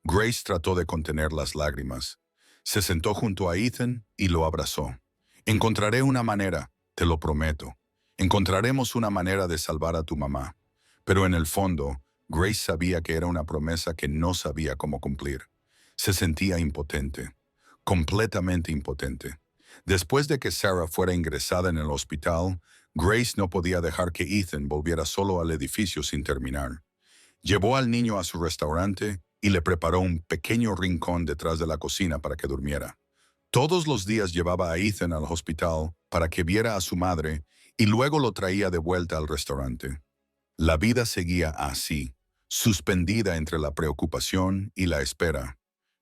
Grace trató de contener las lágrimas. Se sentó junto a Ethan y lo abrazó. Encontraré una manera, te lo prometo. Encontraremos una manera de salvar a tu mamá. Pero en el fondo, Grace sabía que era una promesa que no sabía cómo cumplir. Se sentía impotente, completamente impotente. Después de que Sarah fuera ingresada en el hospital, Grace no podía dejar que Ethan volviera solo al edificio sin terminar. Llevó al niño a su restaurante y le preparó un pequeño rincón detrás de la cocina para que durmiera. Todos los días llevaba a Ethan al hospital para que viera a su madre y luego lo traía de vuelta al restaurante. La vida seguía así, suspendida entre la preocupación y la espera.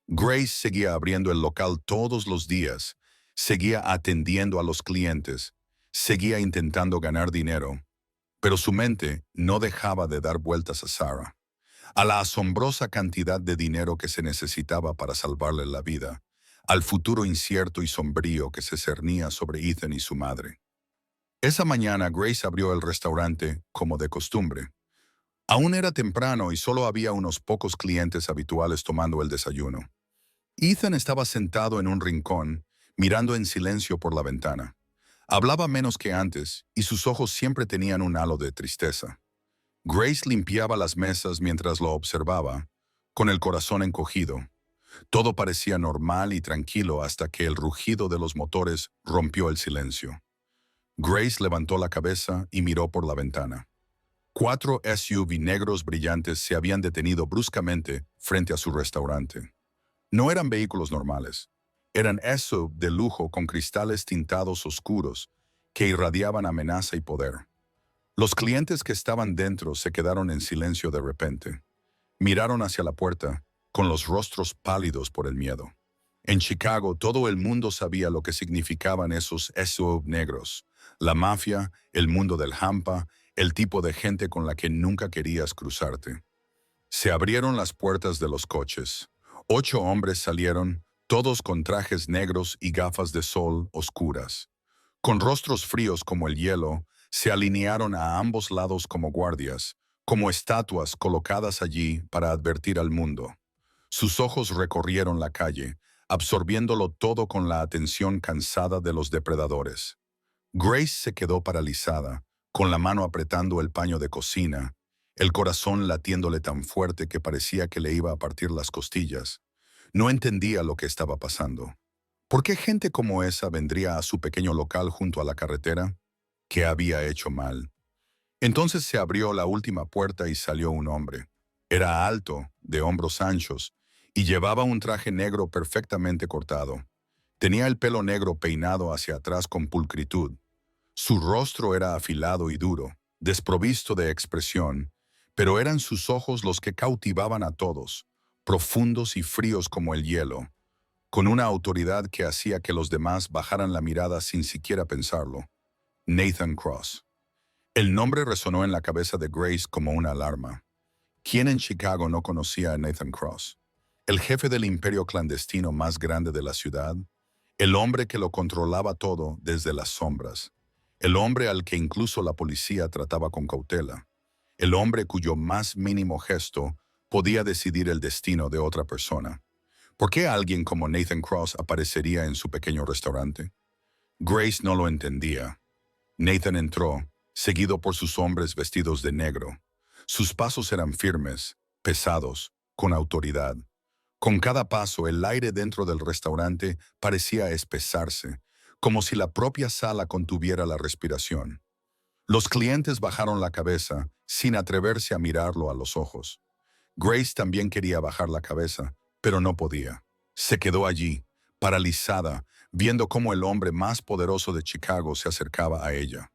Grace seguía abriendo el local todos los días, seguía atendiendo a los clientes, seguía intentando ganar dinero, pero su mente no dejaba de dar vueltas a Sarah, a la asombrosa cantidad de dinero que se necesitaba para salvarle la vida, al futuro incierto y sombrío que se cernía sobre Ethan y su madre. Esa mañana Grace abrió el restaurante como de costumbre. Aún era temprano y solo había unos pocos clientes habituales tomando el desayuno. Ethan estaba sentado en un rincón, mirando en silencio por la ventana. Hablaba menos que antes y sus ojos siempre tenían un halo de tristeza. Grace limpiaba las mesas mientras lo observaba, con el corazón encogido. Todo parecía normal y tranquilo hasta que el rugido de los motores rompió el silencio. Grace levantó la cabeza y miró por la ventana. 4 SUV negros brillantes se habían detenido bruscamente frente a su restaurante. No eran vehículos normales. Eran SUV de lujo con cristales tintados oscuros que irradiaban amenaza y poder. Los clientes que estaban dentro se quedaron en silencio de repente. Miraron hacia la puerta, con los rostros pálidos por el miedo. En Chicago, todo el mundo sabía lo que significaban esos SUV negros. La mafia, el mundo del hampa, el tipo de gente con la que nunca querías cruzarte. Se abrieron las puertas de los coches. 8 hombres salieron, todos con trajes negros y gafas de sol oscuras. Con rostros fríos como el hielo, se alinearon a ambos lados como guardias, como estatuas colocadas allí para advertir al mundo. Sus ojos recorrieron la calle, absorbiéndolo todo con la atención cansada de los depredadores. Grace se quedó paralizada, con la mano apretando el paño de cocina, el corazón latiéndole tan fuerte que parecía que le iba a partir las costillas. No entendía lo que estaba pasando. ¿Por qué gente como esa vendría a su pequeño local junto a la carretera? ¿Qué había hecho mal? Entonces se abrió la última puerta y salió un hombre. Era alto, de hombros anchos, y llevaba un traje negro perfectamente cortado. Tenía el pelo negro peinado hacia atrás con pulcritud. Su rostro era afilado y duro, desprovisto de expresión, pero eran sus ojos los que cautivaban a todos, profundos y fríos como el hielo, con una autoridad que hacía que los demás bajaran la mirada sin siquiera pensarlo. Nathan Cross. El nombre resonó en la cabeza de Grace como una alarma. ¿Quién en Chicago no conocía a Nathan Cross? El jefe del imperio clandestino más grande de la ciudad, el hombre que lo controlaba todo desde las sombras, el hombre al que incluso la policía trataba con cautela, el hombre cuyo más mínimo gesto podía decidir el destino de otra persona. ¿Por qué alguien como Nathan Cross aparecería en su pequeño restaurante? Grace no lo entendía. Nathan entró, seguido por sus hombres vestidos de negro. Sus pasos eran firmes, pesados, con autoridad. Con cada paso, el aire dentro del restaurante parecía espesarse, como si la propia sala contuviera la respiración. Los clientes bajaron la cabeza, sin atreverse a mirarlo a los ojos. Grace también quería bajar la cabeza, pero no podía. Se quedó allí, paralizada, viendo cómo el hombre más poderoso de Chicago se acercaba a ella.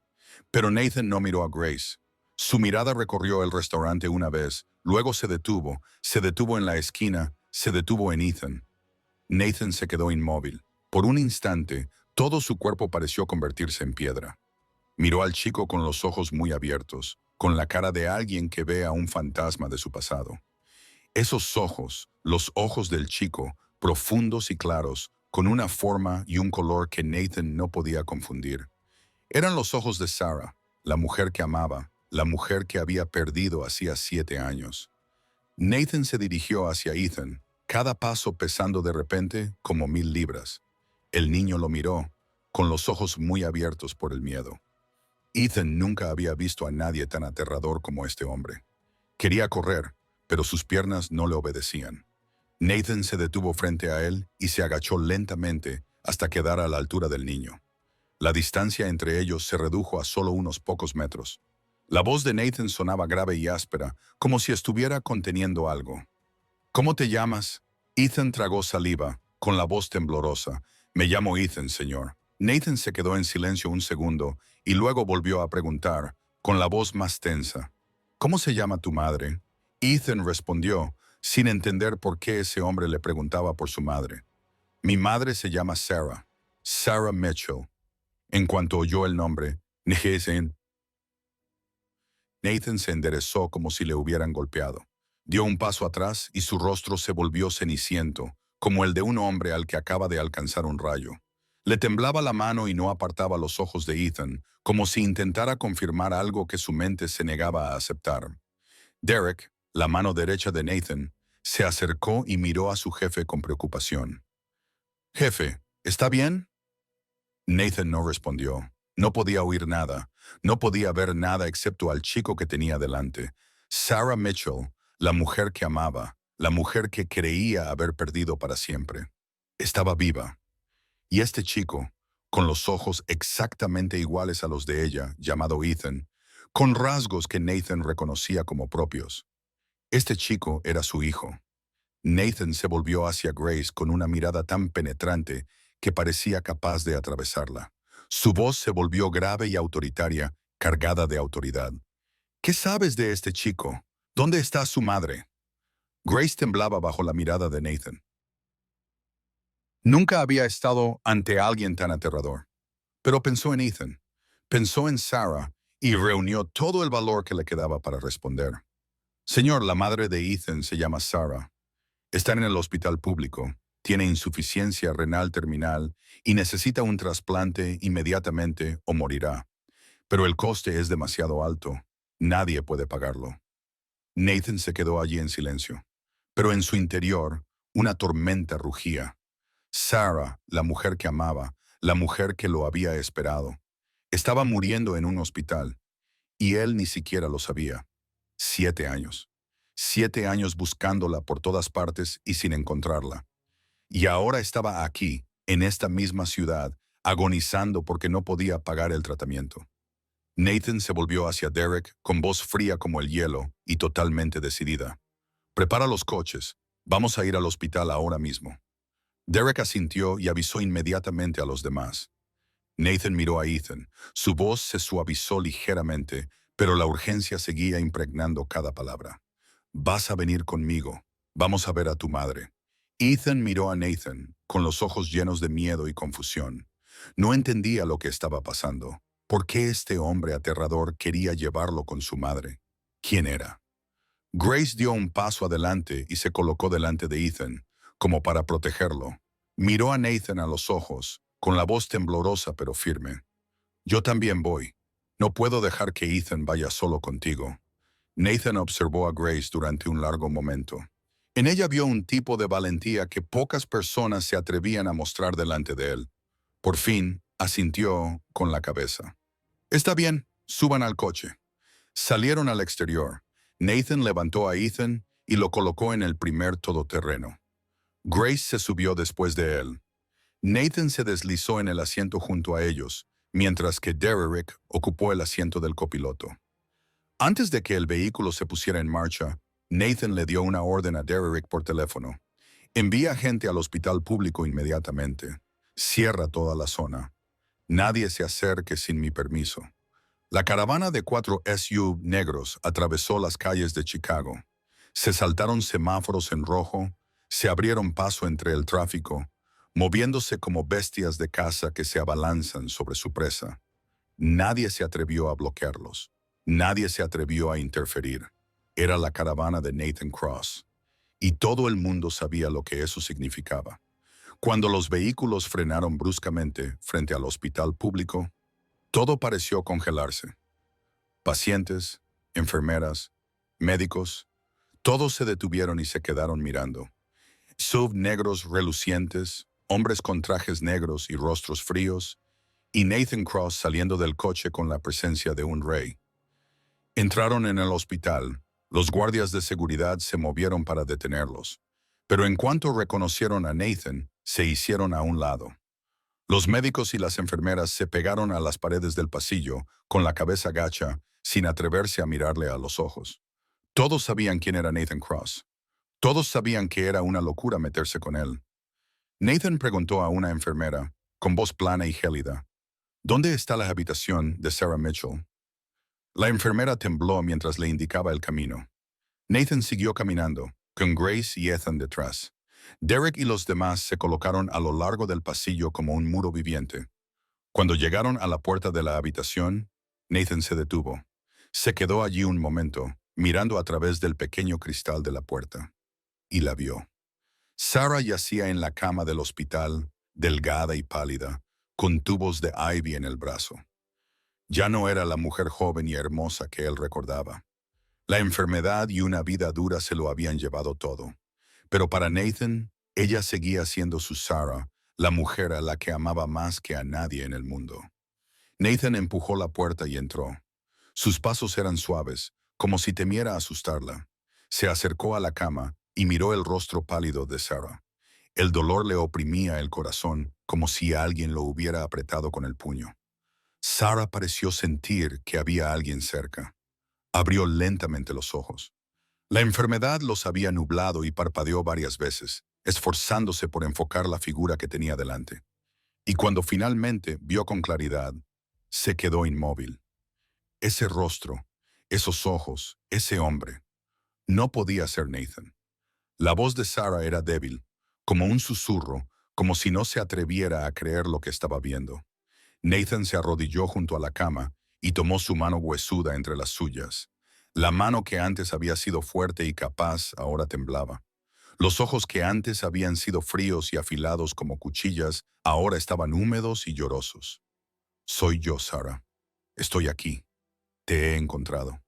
Pero Nathan no miró a Grace. Su mirada recorrió el restaurante una vez, luego se detuvo en la esquina, se detuvo en Ethan. Nathan se quedó inmóvil. Por un instante, todo su cuerpo pareció convertirse en piedra. Miró al chico con los ojos muy abiertos, con la cara de alguien que ve a un fantasma de su pasado. Esos ojos, los ojos del chico, profundos y claros, con una forma y un color que Nathan no podía confundir. Eran los ojos de Sarah, la mujer que amaba, la mujer que había perdido hacía 7 años. Nathan se dirigió hacia Ethan, cada paso pesando de repente como 1000 libras. El niño lo miró, con los ojos muy abiertos por el miedo. Ethan nunca había visto a nadie tan aterrador como este hombre. Quería correr, pero sus piernas no le obedecían. Nathan se detuvo frente a él y se agachó lentamente hasta quedar a la altura del niño. La distancia entre ellos se redujo a solo unos pocos metros. La voz de Nathan sonaba grave y áspera, como si estuviera conteniendo algo. ¿Cómo te llamas? Ethan tragó saliva, con la voz temblorosa. Me llamo Ethan, señor. Nathan se quedó en silencio un segundo y luego volvió a preguntar, con la voz más tensa. ¿Cómo se llama tu madre? Ethan respondió, sin entender por qué ese hombre le preguntaba por su madre. Mi madre se llama Sarah. Sarah Mitchell. En cuanto oyó el nombre, Nathan se enderezó como si le hubieran golpeado. Dio un paso atrás y su rostro se volvió ceniciento, como el de un hombre al que acaba de alcanzar un rayo. Le temblaba la mano y no apartaba los ojos de Ethan, como si intentara confirmar algo que su mente se negaba a aceptar. Derek, la mano derecha de Nathan, se acercó y miró a su jefe con preocupación. «Jefe, ¿está bien?» Nathan no respondió. No podía oír nada. No podía ver nada excepto al chico que tenía delante. Sarah Mitchell, la mujer que amaba, la mujer que creía haber perdido para siempre. Estaba viva. Y este chico, con los ojos exactamente iguales a los de ella, llamado Ethan, con rasgos que Nathan reconocía como propios. Este chico era su hijo. Nathan se volvió hacia Grace con una mirada tan penetrante que parecía capaz de atravesarla. Su voz se volvió grave y autoritaria, cargada de autoridad. «¿Qué sabes de este chico? ¿Dónde está su madre?» Grace temblaba bajo la mirada de Nathan. Nunca había estado ante alguien tan aterrador. Pero pensó en Ethan, pensó en Sarah y reunió todo el valor que le quedaba para responder. «Señor, la madre de Ethan se llama Sarah. Está en el hospital público, tiene insuficiencia renal terminal y necesita un trasplante inmediatamente o morirá. Pero el coste es demasiado alto. Nadie puede pagarlo». Nathan se quedó allí en silencio, pero en su interior una tormenta rugía. Sarah, la mujer que amaba, la mujer que lo había esperado, estaba muriendo en un hospital, y él ni siquiera lo sabía. 7 años. 7 años buscándola por todas partes y sin encontrarla. Y ahora estaba aquí, en esta misma ciudad, agonizando porque no podía pagar el tratamiento. Nathan se volvió hacia Derek con voz fría como el hielo y totalmente decidida. «Prepara los coches. Vamos a ir al hospital ahora mismo». Derek asintió y avisó inmediatamente a los demás. Nathan miró a Ethan. Su voz se suavizó ligeramente, pero la urgencia seguía impregnando cada palabra. «Vas a venir conmigo. Vamos a ver a tu madre». Ethan miró a Nathan, con los ojos llenos de miedo y confusión. No entendía lo que estaba pasando. ¿Por qué este hombre aterrador quería llevarlo con su madre? ¿Quién era? Grace dio un paso adelante y se colocó delante de Ethan, como para protegerlo. Miró a Nathan a los ojos, con la voz temblorosa pero firme. «Yo también voy. No puedo dejar que Ethan vaya solo contigo». Nathan observó a Grace durante un largo momento. En ella vio un tipo de valentía que pocas personas se atrevían a mostrar delante de él. Por fin, asintió con la cabeza. «Está bien, suban al coche». Salieron al exterior. Nathan levantó a Ethan y lo colocó en el primer todoterreno. Grace se subió después de él. Nathan se deslizó en el asiento junto a ellos, mientras que Derek ocupó el asiento del copiloto. Antes de que el vehículo se pusiera en marcha, Nathan le dio una orden a Derek por teléfono. «Envía gente al hospital público inmediatamente. Cierra toda la zona. Nadie se acerque sin mi permiso». La caravana de 4 SUV negros atravesó las calles de Chicago. Se saltaron semáforos en rojo, se abrieron paso entre el tráfico, moviéndose como bestias de caza que se abalanzan sobre su presa. Nadie se atrevió a bloquearlos. Nadie se atrevió a interferir. Era la caravana de Nathan Cross. Y todo el mundo sabía lo que eso significaba. Cuando los vehículos frenaron bruscamente frente al hospital público, todo pareció congelarse. Pacientes, enfermeras, médicos, todos se detuvieron y se quedaron mirando. SUV negros relucientes, hombres con trajes negros y rostros fríos, y Nathan Cross saliendo del coche con la presencia de un rey. Entraron en el hospital. Los guardias de seguridad se movieron para detenerlos, pero en cuanto reconocieron a Nathan, se hicieron a un lado. Los médicos y las enfermeras se pegaron a las paredes del pasillo, con la cabeza gacha, sin atreverse a mirarle a los ojos. Todos sabían quién era Nathan Cross. Todos sabían que era una locura meterse con él. Nathan preguntó a una enfermera, con voz plana y gélida, «¿Dónde está la habitación de Sarah Mitchell?» La enfermera tembló mientras le indicaba el camino. Nathan siguió caminando, con Grace y Ethan detrás. Derek y los demás se colocaron a lo largo del pasillo como un muro viviente. Cuando llegaron a la puerta de la habitación, Nathan se detuvo. Se quedó allí un momento, mirando a través del pequeño cristal de la puerta. Y la vio. Sarah yacía en la cama del hospital, delgada y pálida, con tubos de Ivy en el brazo. Ya no era la mujer joven y hermosa que él recordaba. La enfermedad y una vida dura se lo habían llevado todo. Pero para Nathan, ella seguía siendo su Sarah, la mujer a la que amaba más que a nadie en el mundo. Nathan empujó la puerta y entró. Sus pasos eran suaves, como si temiera asustarla. Se acercó a la cama y miró el rostro pálido de Sarah. El dolor le oprimía el corazón, como si alguien lo hubiera apretado con el puño. Sarah pareció sentir que había alguien cerca. Abrió lentamente los ojos. La enfermedad los había nublado y parpadeó varias veces, esforzándose por enfocar la figura que tenía delante. Y cuando finalmente vio con claridad, se quedó inmóvil. Ese rostro, esos ojos, ese hombre, no podía ser Nathan. La voz de Sarah era débil, como un susurro, como si no se atreviera a creer lo que estaba viendo. Nathan se arrodilló junto a la cama y tomó su mano huesuda entre las suyas. La mano que antes había sido fuerte y capaz ahora temblaba. Los ojos que antes habían sido fríos y afilados como cuchillas ahora estaban húmedos y llorosos. Soy yo, Sarah. Estoy aquí. Te he encontrado.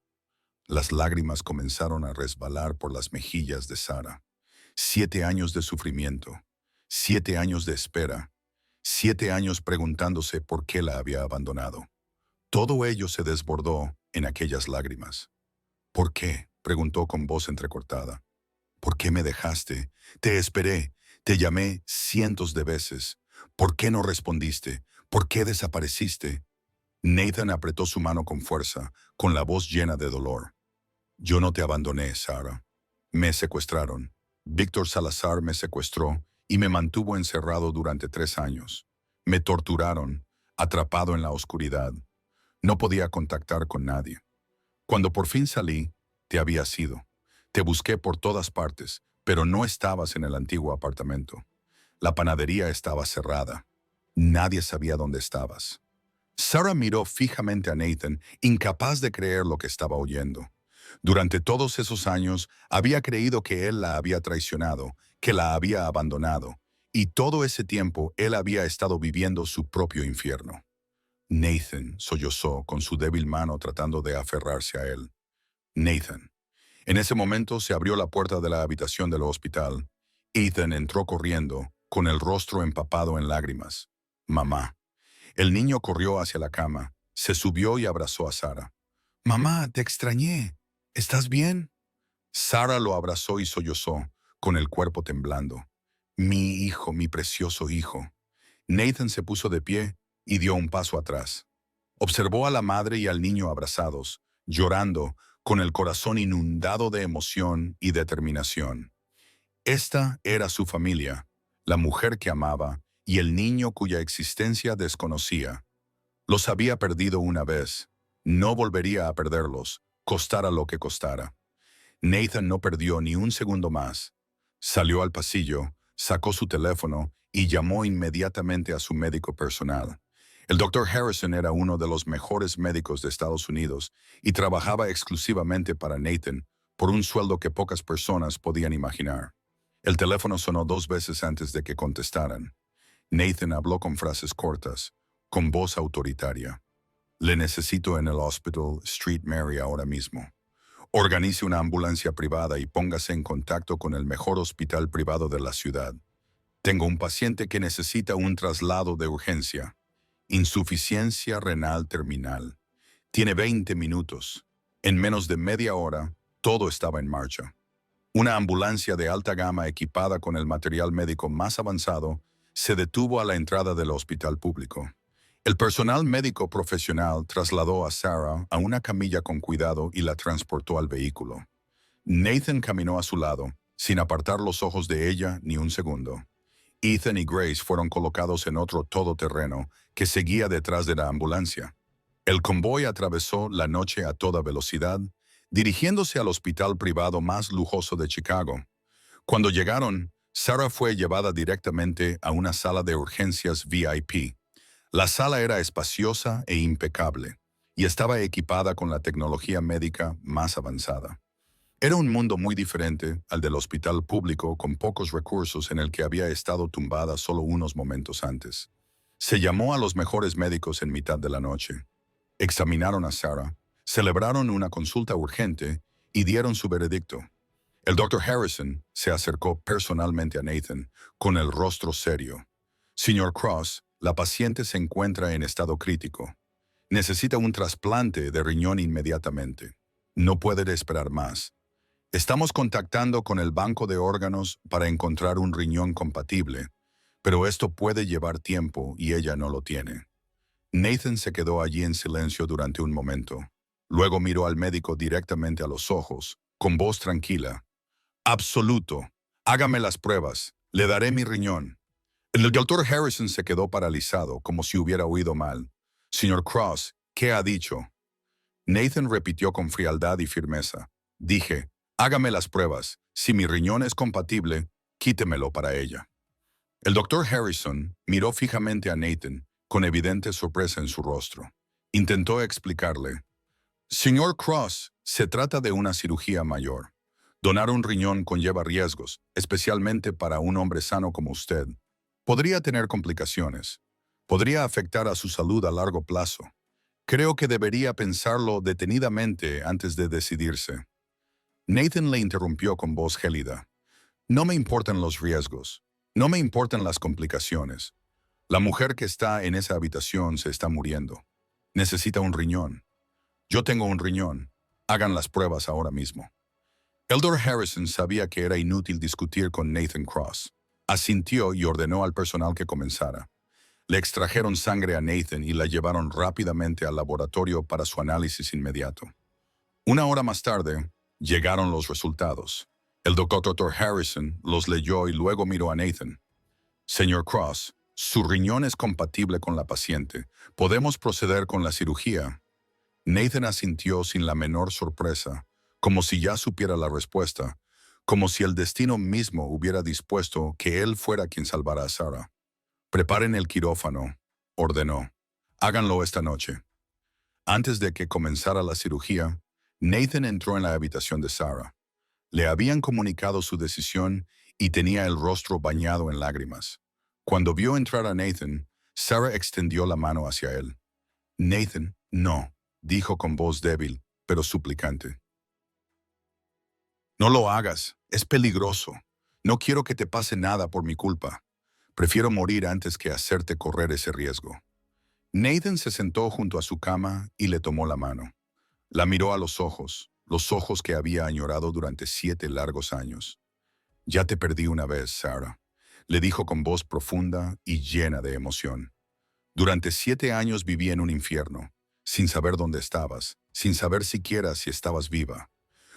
Las lágrimas comenzaron a resbalar por las mejillas de Sarah. 7 años de sufrimiento, 7 años de espera, 7 años preguntándose por qué la había abandonado. Todo ello se desbordó en aquellas lágrimas. ¿Por qué?, preguntó con voz entrecortada. ¿Por qué me dejaste? Te esperé, te llamé cientos de veces. ¿Por qué no respondiste? ¿Por qué desapareciste? Nathan apretó su mano con fuerza, con la voz llena de dolor. Yo no te abandoné, Sarah. Me secuestraron. Víctor Salazar me secuestró y me mantuvo encerrado durante 3 años. Me torturaron, atrapado en la oscuridad. No podía contactar con nadie. Cuando por fin salí, te habías ido. Te busqué por todas partes, pero no estabas en el antiguo apartamento. La panadería estaba cerrada. Nadie sabía dónde estabas. Sarah miró fijamente a Nathan, incapaz de creer lo que estaba oyendo. Durante todos esos años había creído que él la había traicionado, que la había abandonado, y todo ese tiempo él había estado viviendo su propio infierno. Nathan sollozó con su débil mano tratando de aferrarse a él. Nathan. En ese momento se abrió la puerta de la habitación del hospital. Ethan entró corriendo, con el rostro empapado en lágrimas. Mamá. El niño corrió hacia la cama, se subió y abrazó a Sarah. Mamá, te extrañé. ¿Estás bien? Sarah lo abrazó y sollozó, con el cuerpo temblando. Mi hijo, mi precioso hijo. Nathan se puso de pie y dio un paso atrás. Observó a la madre y al niño abrazados, llorando, con el corazón inundado de emoción y determinación. Esta era su familia, la mujer que amaba y el niño cuya existencia desconocía. Los había perdido una vez, no volvería a perderlos, costara lo que costara. Nathan no perdió ni un segundo más. Salió al pasillo, sacó su teléfono y llamó inmediatamente a su médico personal. El Dr. Harrison era uno de los mejores médicos de Estados Unidos y trabajaba exclusivamente para Nathan por un sueldo que pocas personas podían imaginar. El teléfono sonó 2 veces antes de que contestaran. Nathan habló con frases cortas, con voz autoritaria. Le necesito en el Hospital Street Mary ahora mismo. Organice una ambulancia privada y póngase en contacto con el mejor hospital privado de la ciudad. Tengo un paciente que necesita un traslado de urgencia. Insuficiencia renal terminal. Tiene 20 minutos. En menos de media hora, todo estaba en marcha. Una ambulancia de alta gama equipada con el material médico más avanzado se detuvo a la entrada del hospital público. El personal médico profesional trasladó a Sarah a una camilla con cuidado y la transportó al vehículo. Nathan caminó a su lado, sin apartar los ojos de ella ni un segundo. Ethan y Grace fueron colocados en otro todoterreno que seguía detrás de la ambulancia. El convoy atravesó la noche a toda velocidad, dirigiéndose al hospital privado más lujoso de Chicago. Cuando llegaron, Sarah fue llevada directamente a una sala de urgencias VIP. La sala era espaciosa e impecable, y estaba equipada con la tecnología médica más avanzada. Era un mundo muy diferente al del hospital público con pocos recursos en el que había estado tumbada solo unos momentos antes. Se llamó a los mejores médicos en mitad de la noche. Examinaron a Sarah, celebraron una consulta urgente y dieron su veredicto. El doctor Harrison se acercó personalmente a Nathan con el rostro serio. Señor Cross, la paciente se encuentra en estado crítico. Necesita un trasplante de riñón inmediatamente. No puede esperar más. Estamos contactando con el banco de órganos para encontrar un riñón compatible, pero esto puede llevar tiempo y ella no lo tiene. Nathan se quedó allí en silencio durante un momento. Luego miró al médico directamente a los ojos, con voz tranquila. Absoluto. Hágame las pruebas. Le daré mi riñón. El doctor Harrison se quedó paralizado, como si hubiera oído mal. Señor Cross, ¿qué ha dicho? Nathan repitió con frialdad y firmeza. Dije, hágame las pruebas. Si mi riñón es compatible, quítemelo para ella. El doctor Harrison miró fijamente a Nathan, con evidente sorpresa en su rostro. Intentó explicarle. Señor Cross, se trata de una cirugía mayor. Donar un riñón conlleva riesgos, especialmente para un hombre sano como usted. Podría tener complicaciones. Podría afectar a su salud a largo plazo. Creo que debería pensarlo detenidamente antes de decidirse. Nathan le interrumpió con voz gélida. No me importan los riesgos. No me importan las complicaciones. La mujer que está en esa habitación se está muriendo. Necesita un riñón. Yo tengo un riñón. Hagan las pruebas ahora mismo. Eldor Harrison sabía que era inútil discutir con Nathan Cross. Asintió y ordenó al personal que comenzara. Le extrajeron sangre a Nathan y la llevaron rápidamente al laboratorio para su análisis inmediato. Una hora más tarde, llegaron los resultados. El doctor Harrison los leyó y luego miró a Nathan. Señor Cross, su riñón es compatible con la paciente. ¿Podemos proceder con la cirugía? Nathan asintió sin la menor sorpresa, como si ya supiera la respuesta, como si el destino mismo hubiera dispuesto que él fuera quien salvara a Sarah. Preparen el quirófano, ordenó. Háganlo esta noche. Antes de que comenzara la cirugía, Nathan entró en la habitación de Sarah. Le habían comunicado su decisión y tenía el rostro bañado en lágrimas. Cuando vio entrar a Nathan, Sarah extendió la mano hacia él. Nathan, no, dijo con voz débil, pero suplicante. No lo hagas, es peligroso. No quiero que te pase nada por mi culpa. Prefiero morir antes que hacerte correr ese riesgo. Nathan se sentó junto a su cama y le tomó la mano. La miró a los ojos que había añorado durante 7 largos años. Ya te perdí una vez, Sarah, le dijo con voz profunda y llena de emoción. Durante 7 años viví en un infierno, sin saber dónde estabas, sin saber siquiera si estabas viva.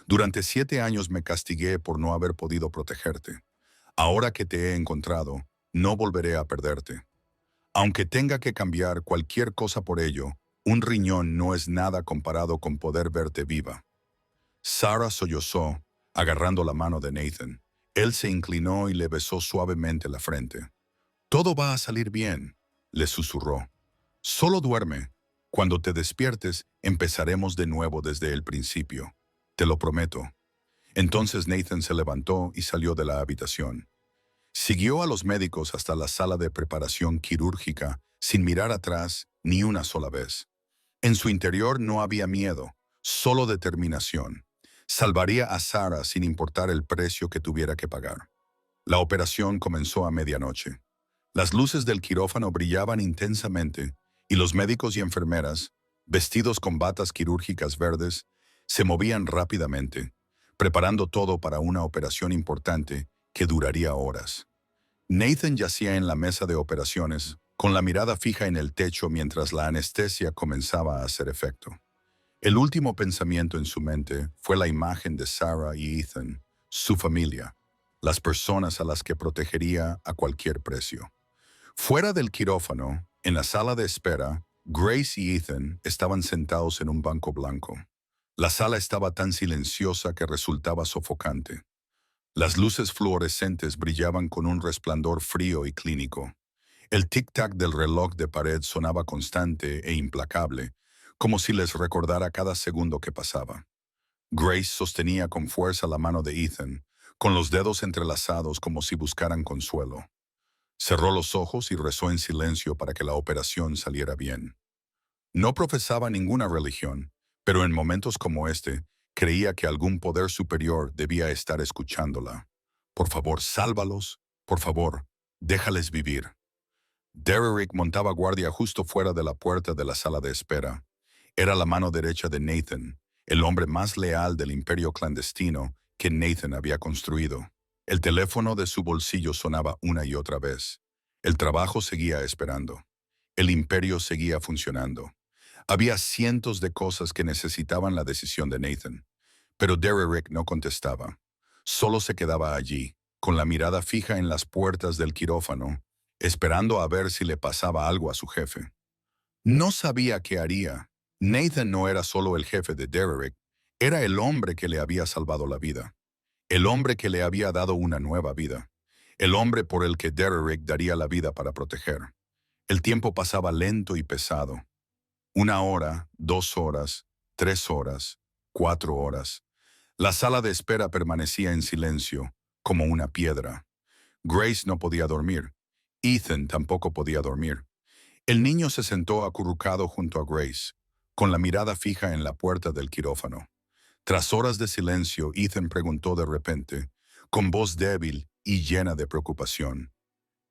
Durante 7 años me castigué por no haber podido protegerte. Ahora que te he encontrado, no volveré a perderte. Aunque tenga que cambiar cualquier cosa por ello, un riñón no es nada comparado con poder verte viva. Sarah sollozó, agarrando la mano de Nathan. Él se inclinó y le besó suavemente la frente. Todo va a salir bien, le susurró. Solo duerme. Cuando te despiertes, empezaremos de nuevo desde el principio. Te lo prometo. Entonces Nathan se levantó y salió de la habitación. Siguió a los médicos hasta la sala de preparación quirúrgica sin mirar atrás ni una sola vez. En su interior no había miedo, solo determinación. Salvaría a Sarah sin importar el precio que tuviera que pagar. La operación comenzó a medianoche. Las luces del quirófano brillaban intensamente y los médicos y enfermeras, vestidos con batas quirúrgicas verdes, se movían rápidamente, preparando todo para una operación importante que duraría horas. Nathan yacía en la mesa de operaciones, con la mirada fija en el techo mientras la anestesia comenzaba a hacer efecto. El último pensamiento en su mente fue la imagen de Sarah y Ethan, su familia, las personas a las que protegería a cualquier precio. Fuera del quirófano, en la sala de espera, Grace y Ethan estaban sentados en un banco blanco. La sala estaba tan silenciosa que resultaba sofocante. Las luces fluorescentes brillaban con un resplandor frío y clínico. El tic-tac del reloj de pared sonaba constante e implacable, como si les recordara cada segundo que pasaba. Grace sostenía con fuerza la mano de Ethan, con los dedos entrelazados como si buscaran consuelo. Cerró los ojos y rezó en silencio para que la operación saliera bien. No profesaba ninguna religión, pero en momentos como este, creía que algún poder superior debía estar escuchándola. Por favor, sálvalos. Por favor, déjales vivir. Derrick montaba guardia justo fuera de la puerta de la sala de espera. Era la mano derecha de Nathan, el hombre más leal del imperio clandestino que Nathan había construido. El teléfono de su bolsillo sonaba una y otra vez. El trabajo seguía esperando. El imperio seguía funcionando. Había cientos de cosas que necesitaban la decisión de Nathan, pero Derrick no contestaba. Solo se quedaba allí, con la mirada fija en las puertas del quirófano, esperando a ver si le pasaba algo a su jefe. No sabía qué haría. Nathan no era solo el jefe de Derrick, era el hombre que le había salvado la vida, el hombre que le había dado una nueva vida, el hombre por el que Derrick daría la vida para proteger. El tiempo pasaba lento y pesado. 1 hora, 2 horas, 3 horas, 4 horas. La sala de espera permanecía en silencio, como una piedra. Grace no podía dormir. Ethan tampoco podía dormir. El niño se sentó acurrucado junto a Grace, con la mirada fija en la puerta del quirófano. Tras horas de silencio, Ethan preguntó de repente, con voz débil y llena de preocupación: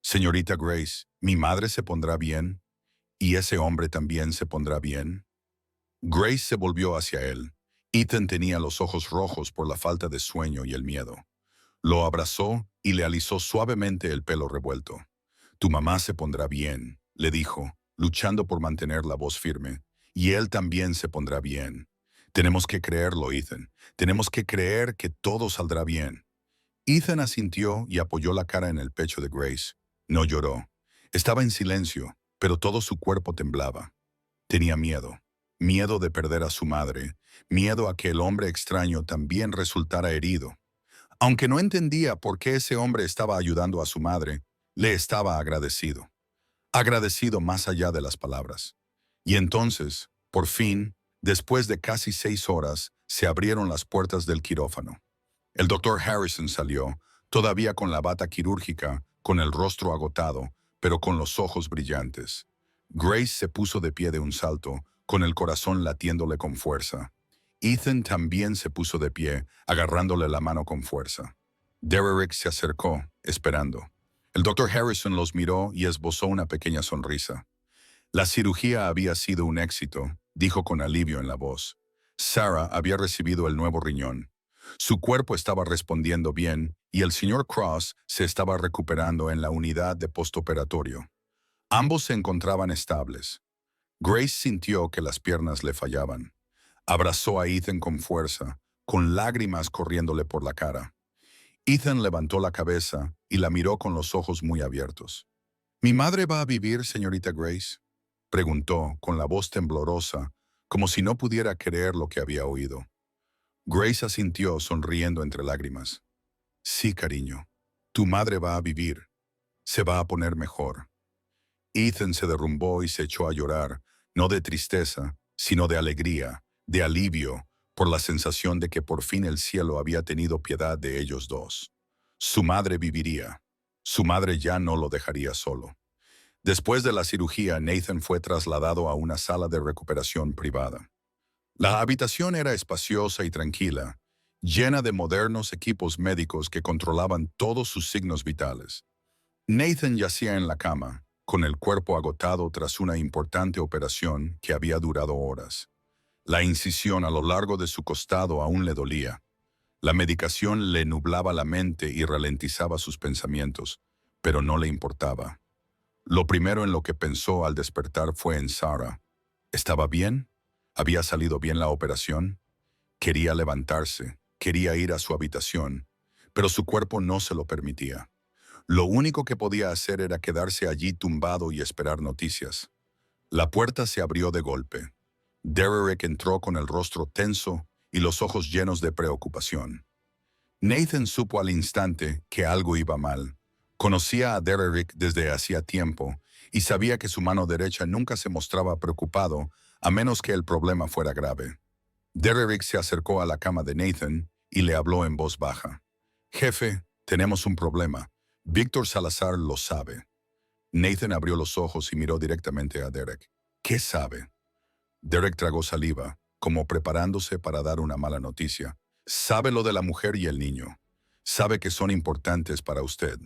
«Señorita Grace, ¿mi madre se pondrá bien? ¿Y ese hombre también se pondrá bien?». Grace se volvió hacia él. Ethan tenía los ojos rojos por la falta de sueño y el miedo. Lo abrazó y le alisó suavemente el pelo revuelto. «Tu mamá se pondrá bien», le dijo, luchando por mantener la voz firme. «Y él también se pondrá bien. Tenemos que creerlo, Ethan. Tenemos que creer que todo saldrá bien». Ethan asintió y apoyó la cara en el pecho de Grace. No lloró. Estaba en silencio, pero todo su cuerpo temblaba. Tenía miedo. Miedo de perder a su madre. Miedo a que el hombre extraño también resultara herido. Aunque no entendía por qué ese hombre estaba ayudando a su madre, le estaba agradecido. Agradecido más allá de las palabras. Y entonces, por fin, después de casi 6 horas, se abrieron las puertas del quirófano. El doctor Harrison salió, todavía con la bata quirúrgica, con el rostro agotado, pero con los ojos brillantes. Grace se puso de pie de un salto, con el corazón latiéndole con fuerza. Ethan también se puso de pie, agarrándole la mano con fuerza. Derrick se acercó, esperando. El doctor Harrison los miró y esbozó una pequeña sonrisa. La cirugía había sido un éxito, dijo con alivio en la voz. Sarah había recibido el nuevo riñón. Su cuerpo estaba respondiendo bien y el señor Cross se estaba recuperando en la unidad de postoperatorio. Ambos se encontraban estables. Grace sintió que las piernas le fallaban. Abrazó a Ethan con fuerza, con lágrimas corriéndole por la cara. Ethan levantó la cabeza y la miró con los ojos muy abiertos. «¿Mi madre va a vivir, señorita Grace?», preguntó con la voz temblorosa, como si no pudiera creer lo que había oído. Grace asintió sonriendo entre lágrimas. «Sí, cariño, tu madre va a vivir. Se va a poner mejor». Ethan se derrumbó y se echó a llorar, no de tristeza, sino de alegría, de alivio, por la sensación de que por fin el cielo había tenido piedad de ellos dos. Su madre viviría. Su madre ya no lo dejaría solo. Después de la cirugía, Nathan fue trasladado a una sala de recuperación privada. La habitación era espaciosa y tranquila, llena de modernos equipos médicos que controlaban todos sus signos vitales. Nathan yacía en la cama, con el cuerpo agotado tras una importante operación que había durado horas. La incisión a lo largo de su costado aún le dolía. La medicación le nublaba la mente y ralentizaba sus pensamientos, pero no le importaba. Lo primero en lo que pensó al despertar fue en Sarah. ¿Estaba bien? ¿Había salido bien la operación? Quería levantarse, quería ir a su habitación, pero su cuerpo no se lo permitía. Lo único que podía hacer era quedarse allí tumbado y esperar noticias. La puerta se abrió de golpe. Derrick entró con el rostro tenso y los ojos llenos de preocupación. Nathan supo al instante que algo iba mal. Conocía a Derrick desde hacía tiempo y sabía que su mano derecha nunca se mostraba preocupado a menos que el problema fuera grave. Derrick se acercó a la cama de Nathan y le habló en voz baja. Jefe, tenemos un problema. Víctor Salazar lo sabe. Nathan abrió los ojos y miró directamente a Derek. ¿Qué sabe? Derek tragó saliva, como preparándose para dar una mala noticia. Sabe lo de la mujer y el niño. Sabe que son importantes para usted.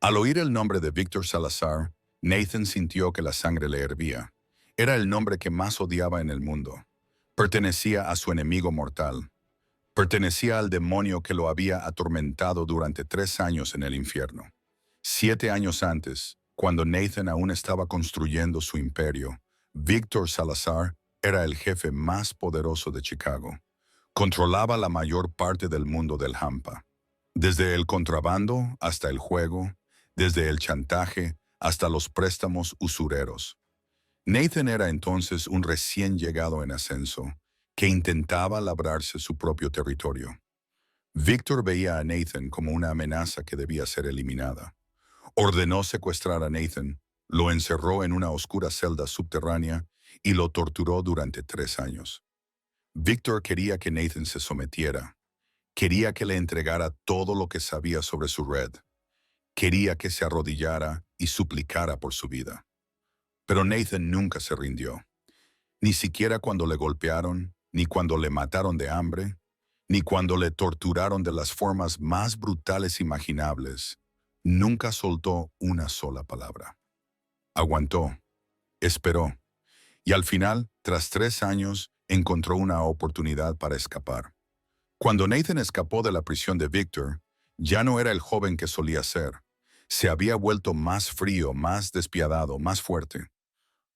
Al oír el nombre de Víctor Salazar, Nathan sintió que la sangre le hervía. Era el nombre que más odiaba en el mundo. Pertenecía a su enemigo mortal. Pertenecía al demonio que lo había atormentado durante 3 años en el infierno. 7 años antes, cuando Nathan aún estaba construyendo su imperio, Víctor Salazar era el jefe más poderoso de Chicago. Controlaba la mayor parte del mundo del hampa. Desde el contrabando hasta el juego, desde el chantaje hasta los préstamos usureros. Nathan era entonces un recién llegado en ascenso, que intentaba labrarse su propio territorio. Víctor veía a Nathan como una amenaza que debía ser eliminada. Ordenó secuestrar a Nathan, lo encerró en una oscura celda subterránea y lo torturó durante 3 años. Víctor quería que Nathan se sometiera. Quería que le entregara todo lo que sabía sobre su red. Quería que se arrodillara y suplicara por su vida. Pero Nathan nunca se rindió. Ni siquiera cuando le golpearon, ni cuando le mataron de hambre, ni cuando le torturaron de las formas más brutales imaginables. Nunca soltó una sola palabra. Aguantó, esperó, y al final, tras 3 años, encontró una oportunidad para escapar. Cuando Nathan escapó de la prisión de Víctor, ya no era el joven que solía ser. Se había vuelto más frío, más despiadado, más fuerte.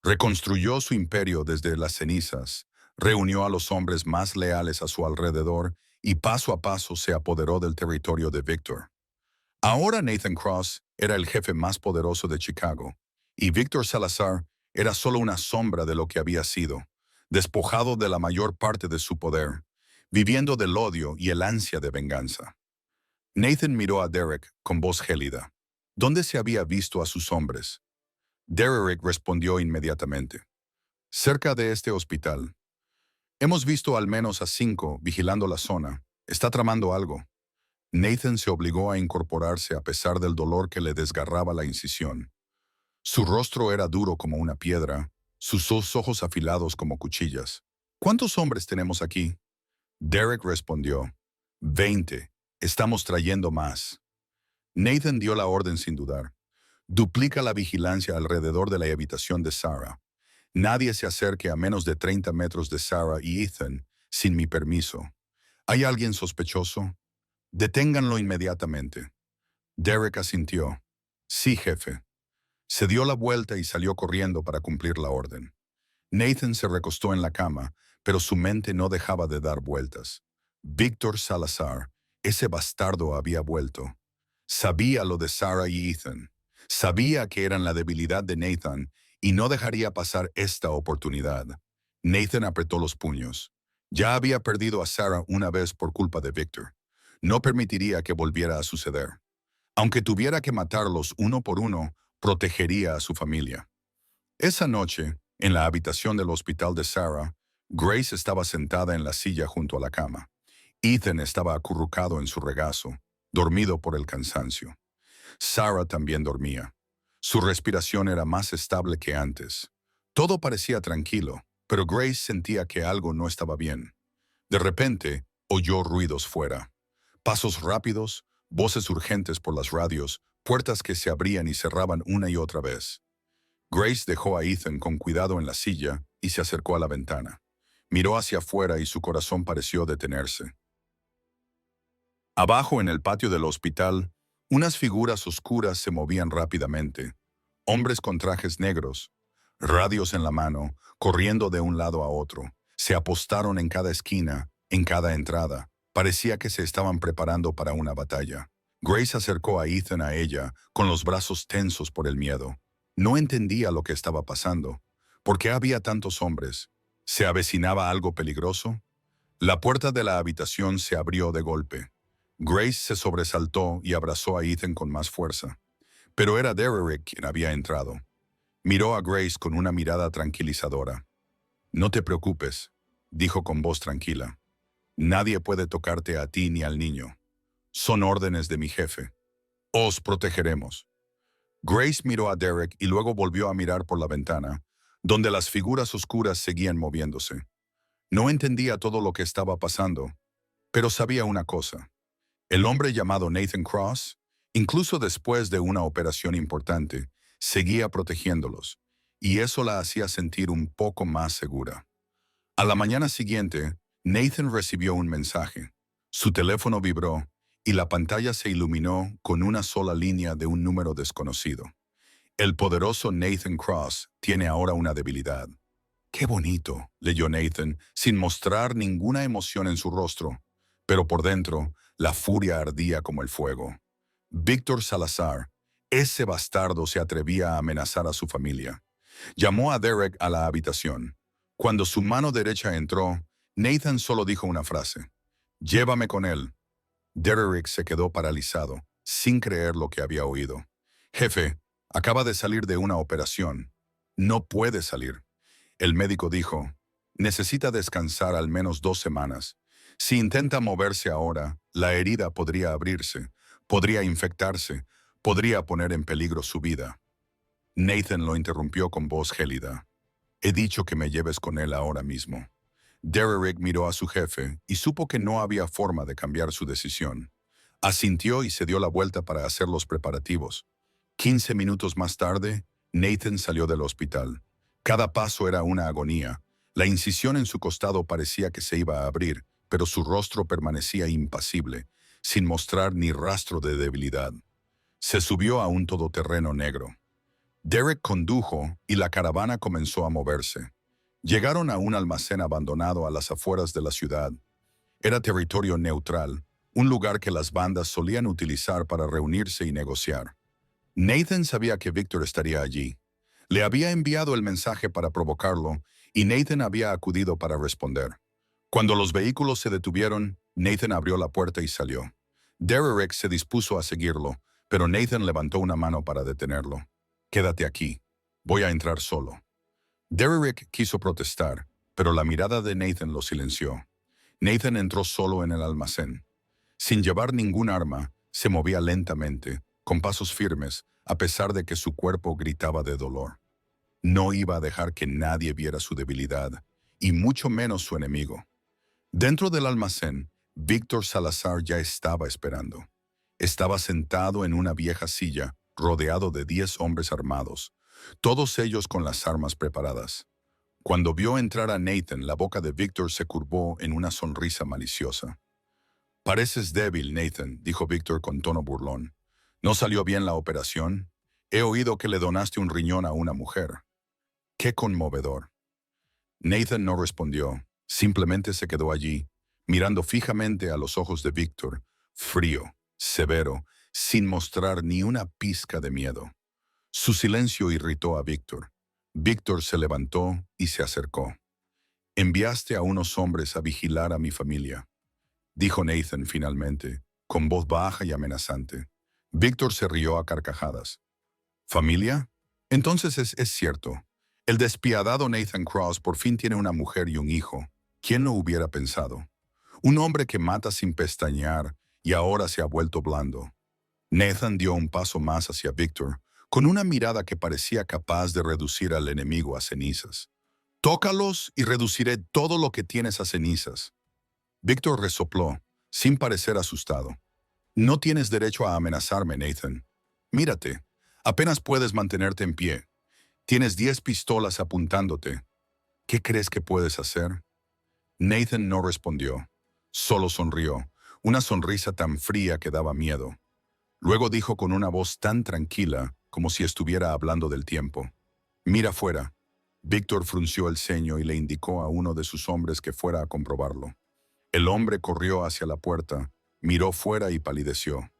Reconstruyó su imperio desde las cenizas, reunió a los hombres más leales a su alrededor y paso a paso se apoderó del territorio de Víctor. Ahora Nathan Cross era el jefe más poderoso de Chicago, y Víctor Salazar era solo una sombra de lo que había sido, despojado de la mayor parte de su poder, viviendo del odio y el ansia de venganza. Nathan miró a Derek con voz gélida. ¿Dónde se había visto a sus hombres? Derek respondió inmediatamente. Cerca de este hospital. Hemos visto al menos a 5 vigilando la zona. Está tramando algo. Nathan se obligó a incorporarse a pesar del dolor que le desgarraba la incisión. Su rostro era duro como una piedra, sus 2 ojos afilados como cuchillas. ¿Cuántos hombres tenemos aquí? Derek respondió. 20. Estamos trayendo más. Nathan dio la orden sin dudar. Duplica la vigilancia alrededor de la habitación de Sarah. Nadie se acerque a menos de 30 metros de Sarah y Ethan sin mi permiso. ¿Hay alguien sospechoso? Deténganlo inmediatamente. Derek asintió. Sí, jefe. Se dio la vuelta y salió corriendo para cumplir la orden. Nathan se recostó en la cama, pero su mente no dejaba de dar vueltas. Víctor Salazar, ese bastardo, había vuelto. Sabía lo de Sarah y Ethan. Sabía que eran la debilidad de Nathan y no dejaría pasar esta oportunidad. Nathan apretó los puños. Ya había perdido a Sarah una vez por culpa de Víctor. No permitiría que volviera a suceder. Aunque tuviera que matarlos uno por uno, protegería a su familia. Esa noche, en la habitación del hospital de Sarah, Grace estaba sentada en la silla junto a la cama. Ethan estaba acurrucado en su regazo, dormido por el cansancio. Sarah también dormía. Su respiración era más estable que antes. Todo parecía tranquilo, pero Grace sentía que algo no estaba bien. De repente, oyó ruidos fuera. Pasos rápidos, voces urgentes por las radios, puertas que se abrían y cerraban una y otra vez. Grace dejó a Ethan con cuidado en la silla y se acercó a la ventana. Miró hacia afuera y su corazón pareció detenerse. Abajo en el patio del hospital, unas figuras oscuras se movían rápidamente. Hombres con trajes negros, radios en la mano, corriendo de un lado a otro. Se apostaron en cada esquina, en cada entrada. Parecía que se estaban preparando para una batalla. Grace acercó a Ethan a ella, con los brazos tensos por el miedo. No entendía lo que estaba pasando. ¿Por qué había tantos hombres? ¿Se avecinaba algo peligroso? La puerta de la habitación se abrió de golpe. Grace se sobresaltó y abrazó a Ethan con más fuerza. Pero era Derrick quien había entrado. Miró a Grace con una mirada tranquilizadora. No te preocupes. dijo con voz tranquila. Nadie puede tocarte a ti ni al niño. Son órdenes de mi jefe. Os protegeremos. Grace miró a Derek y luego volvió a mirar por la ventana, donde las figuras oscuras seguían moviéndose. No entendía todo lo que estaba pasando, pero sabía una cosa. El hombre llamado Nathan Cross, incluso después de una operación importante, seguía protegiéndolos, y eso la hacía sentir un poco más segura. A la mañana siguiente, Nathan recibió un mensaje. Su teléfono vibró y la pantalla se iluminó con una sola línea de un número desconocido. El poderoso Nathan Cross tiene ahora una debilidad. «Qué bonito», leyó Nathan, sin mostrar ninguna emoción en su rostro, pero por dentro, la furia ardía como el fuego. Víctor Salazar, ese bastardo, se atrevía a amenazar a su familia. Llamó a Derek a la habitación. Cuando su mano derecha entró, Nathan solo dijo una frase: «Llévame con él». Derek se quedó paralizado, sin creer lo que había oído. «Jefe, acaba de salir de una operación. No puede salir». El médico dijo: «Necesita descansar al menos 2 semanas. Si intenta moverse ahora, la herida podría abrirse, podría infectarse, podría poner en peligro su vida». Nathan lo interrumpió con voz gélida. «He dicho que me lleves con él ahora mismo». Derek miró a su jefe y supo que no había forma de cambiar su decisión. Asintió y se dio la vuelta para hacer los preparativos. 15 minutos más tarde, Nathan salió del hospital. Cada paso era una agonía. La incisión en su costado parecía que se iba a abrir, pero su rostro permanecía impasible, sin mostrar ni rastro de debilidad. Se subió a un todoterreno negro. Derek condujo y la caravana comenzó a moverse. Llegaron a un almacén abandonado a las afueras de la ciudad. Era territorio neutral, un lugar que las bandas solían utilizar para reunirse y negociar. Nathan sabía que Víctor estaría allí. Le había enviado el mensaje para provocarlo y Nathan había acudido para responder. Cuando los vehículos se detuvieron, Nathan abrió la puerta y salió. Derek se dispuso a seguirlo, pero Nathan levantó una mano para detenerlo. «Quédate aquí. Voy a entrar solo». Derek quiso protestar, pero la mirada de Nathan lo silenció. Nathan entró solo en el almacén. Sin llevar ningún arma, se movía lentamente, con pasos firmes, a pesar de que su cuerpo gritaba de dolor. No iba a dejar que nadie viera su debilidad, y mucho menos su enemigo. Dentro del almacén, Víctor Salazar ya estaba esperando. Estaba sentado en una vieja silla, rodeado de 10 hombres armados, todos ellos con las armas preparadas. Cuando vio entrar a Nathan, la boca de Víctor se curvó en una sonrisa maliciosa. «Pareces débil, Nathan», dijo Víctor con tono burlón. «¿No salió bien la operación? He oído que le donaste un riñón a una mujer». «Qué conmovedor». Nathan no respondió, simplemente se quedó allí, mirando fijamente a los ojos de Víctor, frío, severo, sin mostrar ni una pizca de miedo. Su silencio irritó a Víctor. Víctor se levantó y se acercó. «Enviaste a unos hombres a vigilar a mi familia», dijo Nathan finalmente, con voz baja y amenazante. Víctor se rió a carcajadas. «¿Familia? Entonces es cierto. El despiadado Nathan Cross por fin tiene una mujer y un hijo. ¿Quién lo hubiera pensado? Un hombre que mata sin pestañear y ahora se ha vuelto blando». Nathan dio un paso más hacia Víctor, con una mirada que parecía capaz de reducir al enemigo a cenizas. «Tócalos y reduciré todo lo que tienes a cenizas». Víctor resopló, sin parecer asustado. «No tienes derecho a amenazarme, Nathan. Mírate, apenas puedes mantenerte en pie. Tienes 10 pistolas apuntándote. ¿Qué crees que puedes hacer?» Nathan no respondió. Solo sonrió, una sonrisa tan fría que daba miedo. Luego dijo con una voz tan tranquila como si estuviera hablando del tiempo: «Mira fuera». Víctor frunció el ceño y le indicó a uno de sus hombres que fuera a comprobarlo. El hombre corrió hacia la puerta, miró fuera y palideció.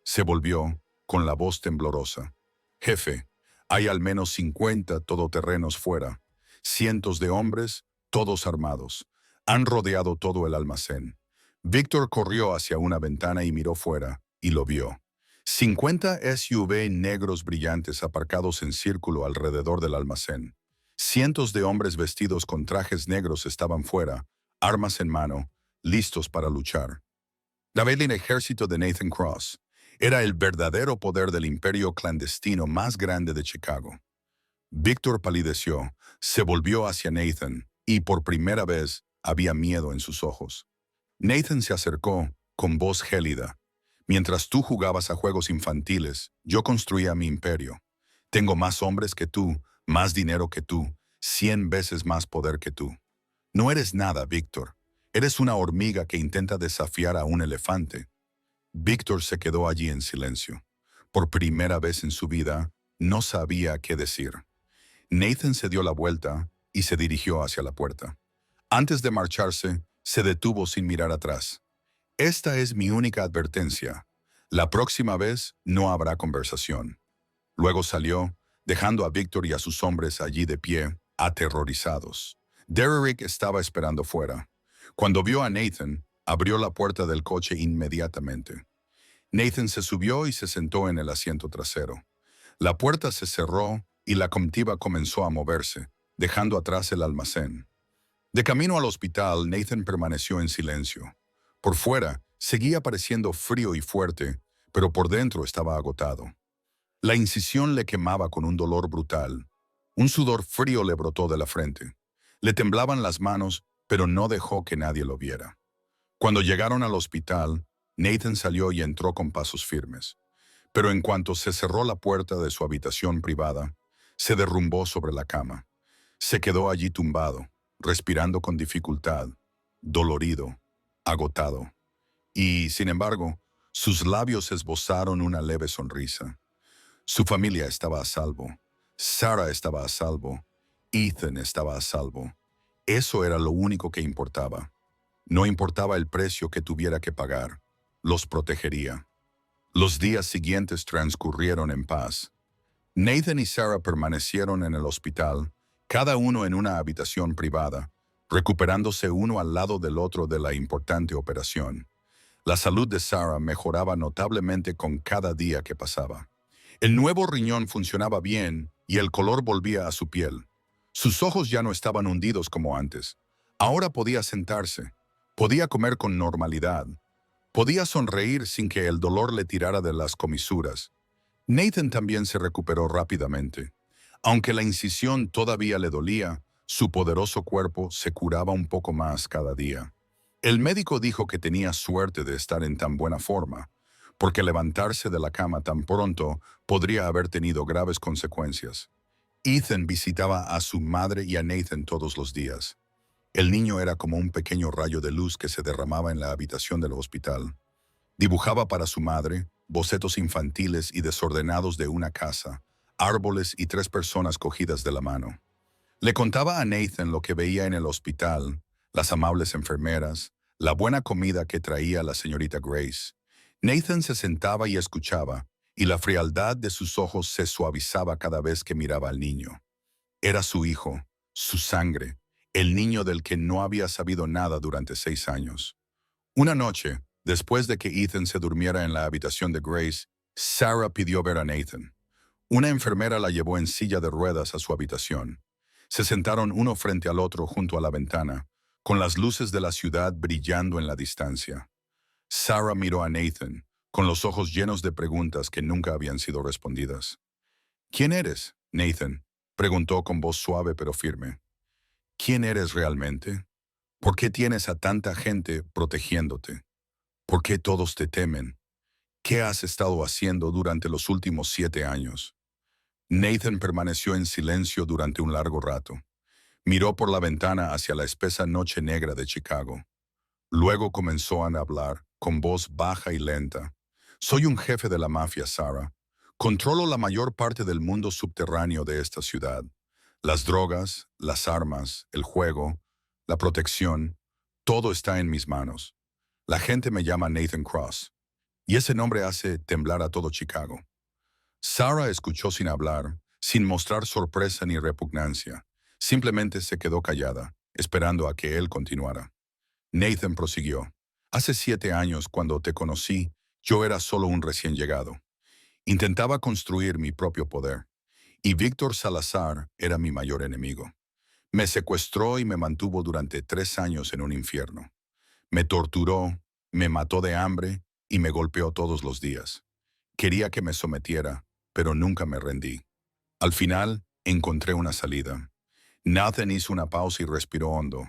Se volvió, con la voz temblorosa: «Jefe, hay al menos 50 todoterrenos fuera. Cientos de hombres, todos armados. Han rodeado todo el almacén». Víctor corrió hacia una ventana y miró fuera, y lo vio. 50 SUV negros brillantes aparcados en círculo alrededor del almacén. Cientos de hombres vestidos con trajes negros estaban fuera, armas en mano, listos para luchar. El ejército de Nathan Cross era el verdadero poder del imperio clandestino más grande de Chicago. Víctor palideció, se volvió hacia Nathan y por primera vez había miedo en sus ojos. Nathan se acercó con voz gélida. Mientras tú jugabas a juegos infantiles, yo construía mi imperio. Tengo más hombres que tú, más dinero que tú, 100 veces más poder que tú. No eres nada, Víctor. Eres una hormiga que intenta desafiar a un elefante. Víctor se quedó allí en silencio. Por primera vez en su vida, no sabía qué decir. Nathan se dio la vuelta y se dirigió hacia la puerta. Antes de marcharse, se detuvo sin mirar atrás. Esta es mi única advertencia. La próxima vez no habrá conversación. Luego salió, dejando a Víctor y a sus hombres allí de pie, aterrorizados. Derrick estaba esperando fuera. Cuando vio a Nathan, abrió la puerta del coche inmediatamente. Nathan se subió y se sentó en el asiento trasero. La puerta se cerró y la comitiva comenzó a moverse, dejando atrás el almacén. De camino al hospital, Nathan permaneció en silencio. Por fuera, seguía pareciendo frío y fuerte, pero por dentro estaba agotado. La incisión le quemaba con un dolor brutal. Un sudor frío le brotó de la frente. Le temblaban las manos, pero no dejó que nadie lo viera. Cuando llegaron al hospital, Nathan salió y entró con pasos firmes. Pero en cuanto se cerró la puerta de su habitación privada, se derrumbó sobre la cama. Se quedó allí tumbado, respirando con dificultad, dolorido, agotado. Y, sin embargo, sus labios esbozaron una leve sonrisa. Su familia estaba a salvo. Sarah estaba a salvo. Ethan estaba a salvo. Eso era lo único que importaba. No importaba el precio que tuviera que pagar. Los protegería. Los días siguientes transcurrieron en paz. Nathan y Sarah permanecieron en el hospital, cada uno en una habitación privada, recuperándose uno al lado del otro de la importante operación. La salud de Sarah mejoraba notablemente con cada día que pasaba. El nuevo riñón funcionaba bien y el color volvía a su piel. Sus ojos ya no estaban hundidos como antes. Ahora podía sentarse, podía comer con normalidad, podía sonreír sin que el dolor le tirara de las comisuras. Nathan también se recuperó rápidamente. Aunque la incisión todavía le dolía, su poderoso cuerpo se curaba un poco más cada día. El médico dijo que tenía suerte de estar en tan buena forma, porque levantarse de la cama tan pronto podría haber tenido graves consecuencias. Ethan visitaba a su madre y a Nathan todos los días. El niño era como un pequeño rayo de luz que se derramaba en la habitación del hospital. Dibujaba para su madre bocetos infantiles y desordenados de una casa, árboles y 3 personas cogidas de la mano. Le contaba a Nathan lo que veía en el hospital, las amables enfermeras, la buena comida que traía la señorita Grace. Nathan se sentaba y escuchaba, y la frialdad de sus ojos se suavizaba cada vez que miraba al niño. Era su hijo, su sangre, el niño del que no había sabido nada durante 6 años. Una noche, después de que Ethan se durmiera en la habitación de Grace, Sarah pidió ver a Nathan. Una enfermera la llevó en silla de ruedas a su habitación. Se sentaron uno frente al otro junto a la ventana, con las luces de la ciudad brillando en la distancia. Sarah miró a Nathan, con los ojos llenos de preguntas que nunca habían sido respondidas. «¿Quién eres, Nathan?», preguntó con voz suave pero firme. «¿Quién eres realmente? ¿Por qué tienes a tanta gente protegiéndote? ¿Por qué todos te temen? ¿Qué has estado haciendo durante los últimos 7 años?» Nathan permaneció en silencio durante un largo rato. Miró por la ventana hacia la espesa noche negra de Chicago. Luego comenzó a hablar, con voz baja y lenta. «Soy un jefe de la mafia, Sarah. Controlo la mayor parte del mundo subterráneo de esta ciudad. Las drogas, las armas, el juego, la protección, todo está en mis manos. La gente me llama Nathan Cross, y ese nombre hace temblar a todo Chicago». Sarah escuchó sin hablar, sin mostrar sorpresa ni repugnancia. Simplemente se quedó callada, esperando a que él continuara. Nathan prosiguió. «Hace 7 años, cuando te conocí, yo era solo un recién llegado. Intentaba construir mi propio poder, y Víctor Salazar era mi mayor enemigo. Me secuestró y me mantuvo durante 3 años en un infierno. Me torturó, me mató de hambre y me golpeó todos los días. Quería que me sometiera, pero nunca me rendí. Al final, encontré una salida. Nathan hizo una pausa y respiró hondo.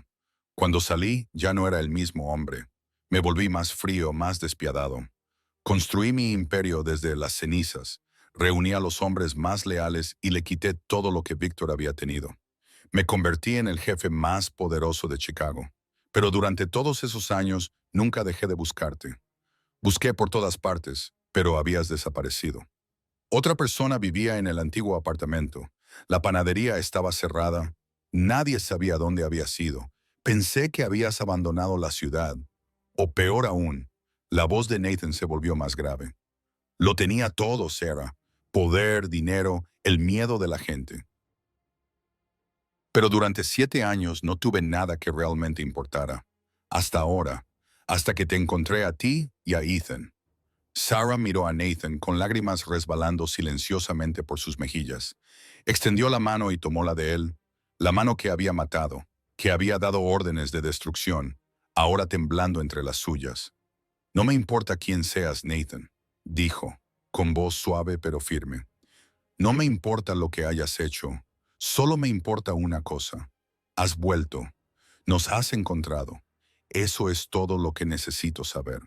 Cuando salí, ya no era el mismo hombre. Me volví más frío, más despiadado. Construí mi imperio desde las cenizas. Reuní a los hombres más leales y le quité todo lo que Víctor había tenido. Me convertí en el jefe más poderoso de Chicago. Pero durante todos esos años nunca dejé de buscarte. Busqué por todas partes, pero habías desaparecido. Otra persona vivía en el antiguo apartamento. La panadería estaba cerrada. Nadie sabía dónde había sido. Pensé que habías abandonado la ciudad. O peor aún, la voz de Nathan se volvió más grave. Lo tenía todo, Sarah. Poder, dinero, el miedo de la gente. Pero durante 7 años no tuve nada que realmente importara. Hasta ahora, hasta que te encontré a ti y a Ethan. Sarah miró a Nathan con lágrimas resbalando silenciosamente por sus mejillas. Extendió la mano y tomó la de él, la mano que había matado, que había dado órdenes de destrucción, ahora temblando entre las suyas. No me importa quién seas, Nathan, dijo, con voz suave pero firme. No me importa lo que hayas hecho, solo me importa una cosa. Has vuelto, nos has encontrado. Eso es todo lo que necesito saber.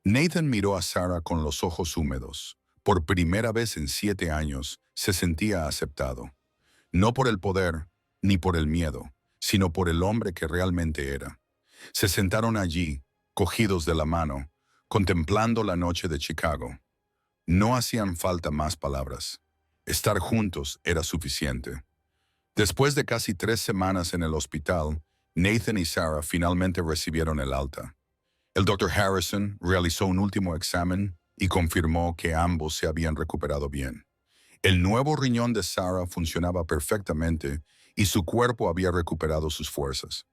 Nathan miró a Sarah con los ojos húmedos. Por primera vez en 7 años, se sentía aceptado. No por el poder, ni por el miedo, sino por el hombre que realmente era. Se sentaron allí, cogidos de la mano, contemplando la noche de Chicago. No hacían falta más palabras. Estar juntos era suficiente. Después de casi 3 semanas en el hospital, Nathan y Sarah finalmente recibieron el alta. El Dr. Harrison realizó un último examen y confirmó que ambos se habían recuperado bien. El nuevo riñón de Sarah funcionaba perfectamente y su cuerpo había recuperado sus fuerzas.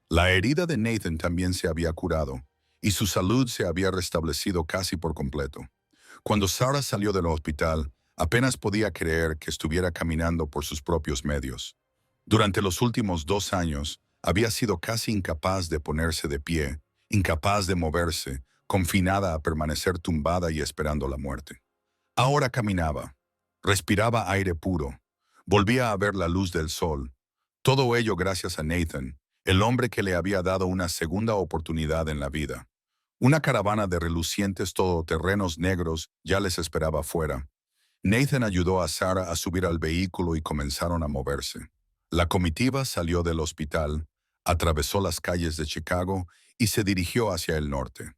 La herida de Nathan también se había curado y su salud se había restablecido casi por completo. Cuando Sarah salió del hospital, apenas podía creer que estuviera caminando por sus propios medios. Durante los últimos 2 años, había sido casi incapaz de ponerse de pie, incapaz de moverse, confinada a permanecer tumbada y esperando la muerte. Ahora caminaba, respiraba aire puro, volvía a ver la luz del sol. Todo ello gracias a Nathan, el hombre que le había dado una segunda oportunidad en la vida. Una caravana de relucientes todoterrenos negros ya les esperaba afuera. Nathan ayudó a Sarah a subir al vehículo y comenzaron a moverse. La comitiva salió del hospital, atravesó las calles de Chicago y se dirigió hacia el norte.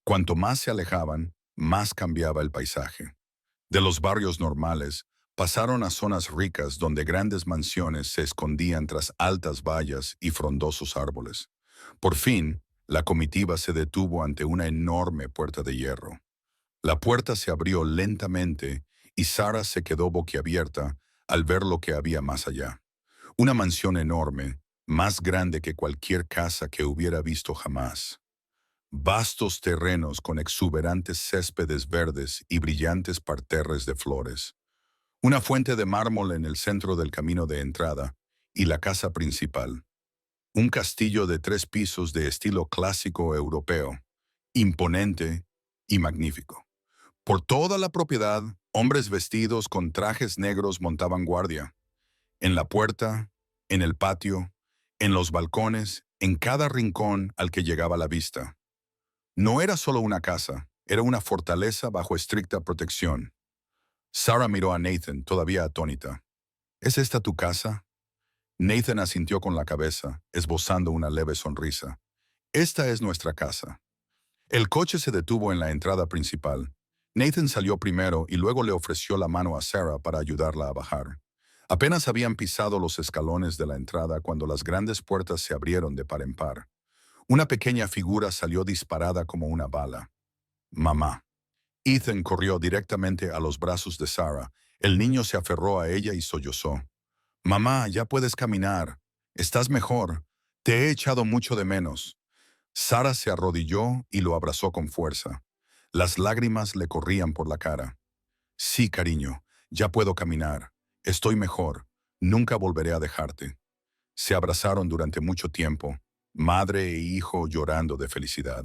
Cuanto más se alejaban, más cambiaba el paisaje. De los barrios normales, pasaron a zonas ricas donde grandes mansiones se escondían tras altas vallas y frondosos árboles. Por fin, la comitiva se detuvo ante una enorme puerta de hierro. La puerta se abrió lentamente y Sarah se quedó boquiabierta al ver lo que había más allá. Una mansión enorme, más grande que cualquier casa que hubiera visto jamás. Vastos terrenos con exuberantes céspedes verdes y brillantes parterres de flores. Una fuente de mármol en el centro del camino de entrada y la casa principal. Un castillo de 3 pisos de estilo clásico europeo, imponente y magnífico. Por toda la propiedad, hombres vestidos con trajes negros montaban guardia. En la puerta, en el patio, en los balcones, en cada rincón al que llegaba la vista. No era solo una casa, era una fortaleza bajo estricta protección. Sarah miró a Nathan, todavía atónita. ¿Es esta tu casa? Nathan asintió con la cabeza, esbozando una leve sonrisa. Esta es nuestra casa. El coche se detuvo en la entrada principal. Nathan salió primero y luego le ofreció la mano a Sarah para ayudarla a bajar. Apenas habían pisado los escalones de la entrada cuando las grandes puertas se abrieron de par en par. Una pequeña figura salió disparada como una bala. Mamá. Ethan corrió directamente a los brazos de Sarah. El niño se aferró a ella y sollozó. Mamá, ya puedes caminar. Estás mejor. Te he echado mucho de menos. Sarah se arrodilló y lo abrazó con fuerza. Las lágrimas le corrían por la cara. Sí, cariño, ya puedo caminar. Estoy mejor. Nunca volveré a dejarte. Se abrazaron durante mucho tiempo, madre e hijo llorando de felicidad.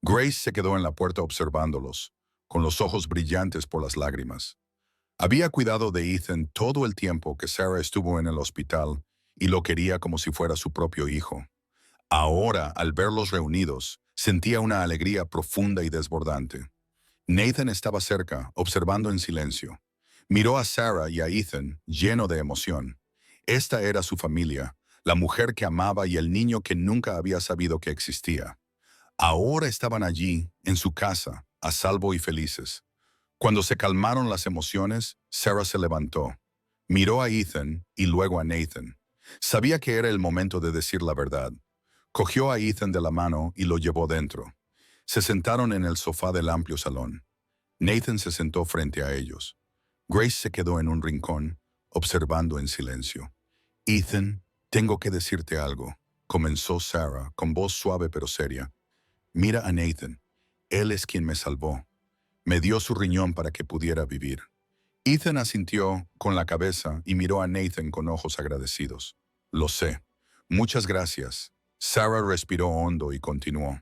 Grace se quedó en la puerta observándolos, con los ojos brillantes por las lágrimas. Había cuidado de Ethan todo el tiempo que Sarah estuvo en el hospital y lo quería como si fuera su propio hijo. Ahora, al verlos reunidos, sentía una alegría profunda y desbordante. Nathan estaba cerca, observando en silencio. Miró a Sarah y a Ethan, lleno de emoción. Esta era su familia, la mujer que amaba y el niño que nunca había sabido que existía. Ahora estaban allí, en su casa, a salvo y felices. Cuando se calmaron las emociones, Sarah se levantó. Miró a Ethan y luego a Nathan. Sabía que era el momento de decir la verdad. Cogió a Ethan de la mano y lo llevó dentro. Se sentaron en el sofá del amplio salón. Nathan se sentó frente a ellos. Grace se quedó en un rincón, observando en silencio. Ethan, tengo que decirte algo, comenzó Sarah con voz suave pero seria. Mira a Nathan. Él es quien me salvó. Me dio su riñón para que pudiera vivir. Ethan asintió con la cabeza y miró a Nathan con ojos agradecidos. Lo sé. Muchas gracias. Sarah respiró hondo y continuó.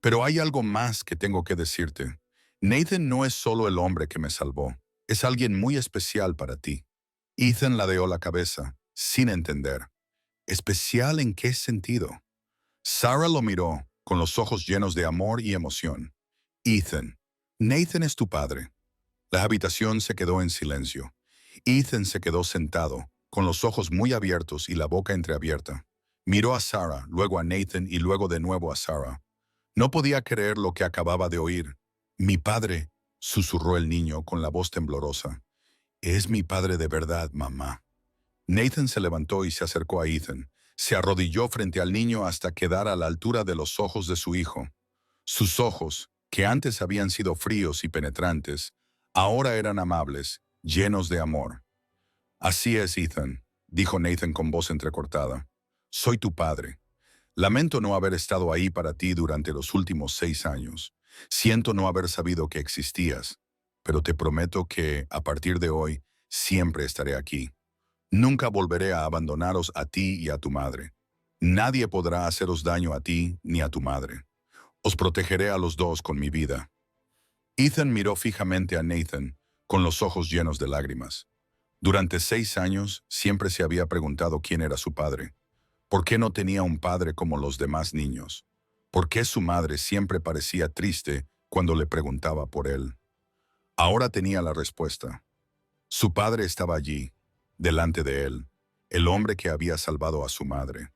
Pero hay algo más que tengo que decirte. Nathan no es solo el hombre que me salvó. Es alguien muy especial para ti. Ethan ladeó la cabeza, sin entender. ¿Especial en qué sentido? Sarah lo miró, con los ojos llenos de amor y emoción. Ethan, Nathan es tu padre. La habitación se quedó en silencio. Ethan se quedó sentado, con los ojos muy abiertos y la boca entreabierta. Miró a Sarah, luego a Nathan y luego de nuevo a Sarah. No podía creer lo que acababa de oír. Mi padre, susurró el niño con la voz temblorosa. Es mi padre de verdad, mamá. Nathan se levantó y se acercó a Ethan. Se arrodilló frente al niño hasta quedar a la altura de los ojos de su hijo. Sus ojos, que antes habían sido fríos y penetrantes, ahora eran amables, llenos de amor. Así es, Ethan, dijo Nathan con voz entrecortada. Soy tu padre. Lamento no haber estado ahí para ti durante los últimos 6 años. Siento no haber sabido que existías, pero te prometo que, a partir de hoy, siempre estaré aquí. Nunca volveré a abandonaros a ti y a tu madre. Nadie podrá haceros daño a ti ni a tu madre. Os protegeré a los dos con mi vida. Ethan miró fijamente a Nathan, con los ojos llenos de lágrimas. Durante 6 años siempre se había preguntado quién era su padre. ¿Por qué no tenía un padre como los demás niños? ¿Por qué su madre siempre parecía triste cuando le preguntaba por él? Ahora tenía la respuesta. Su padre estaba allí, delante de él, el hombre que había salvado a su madre,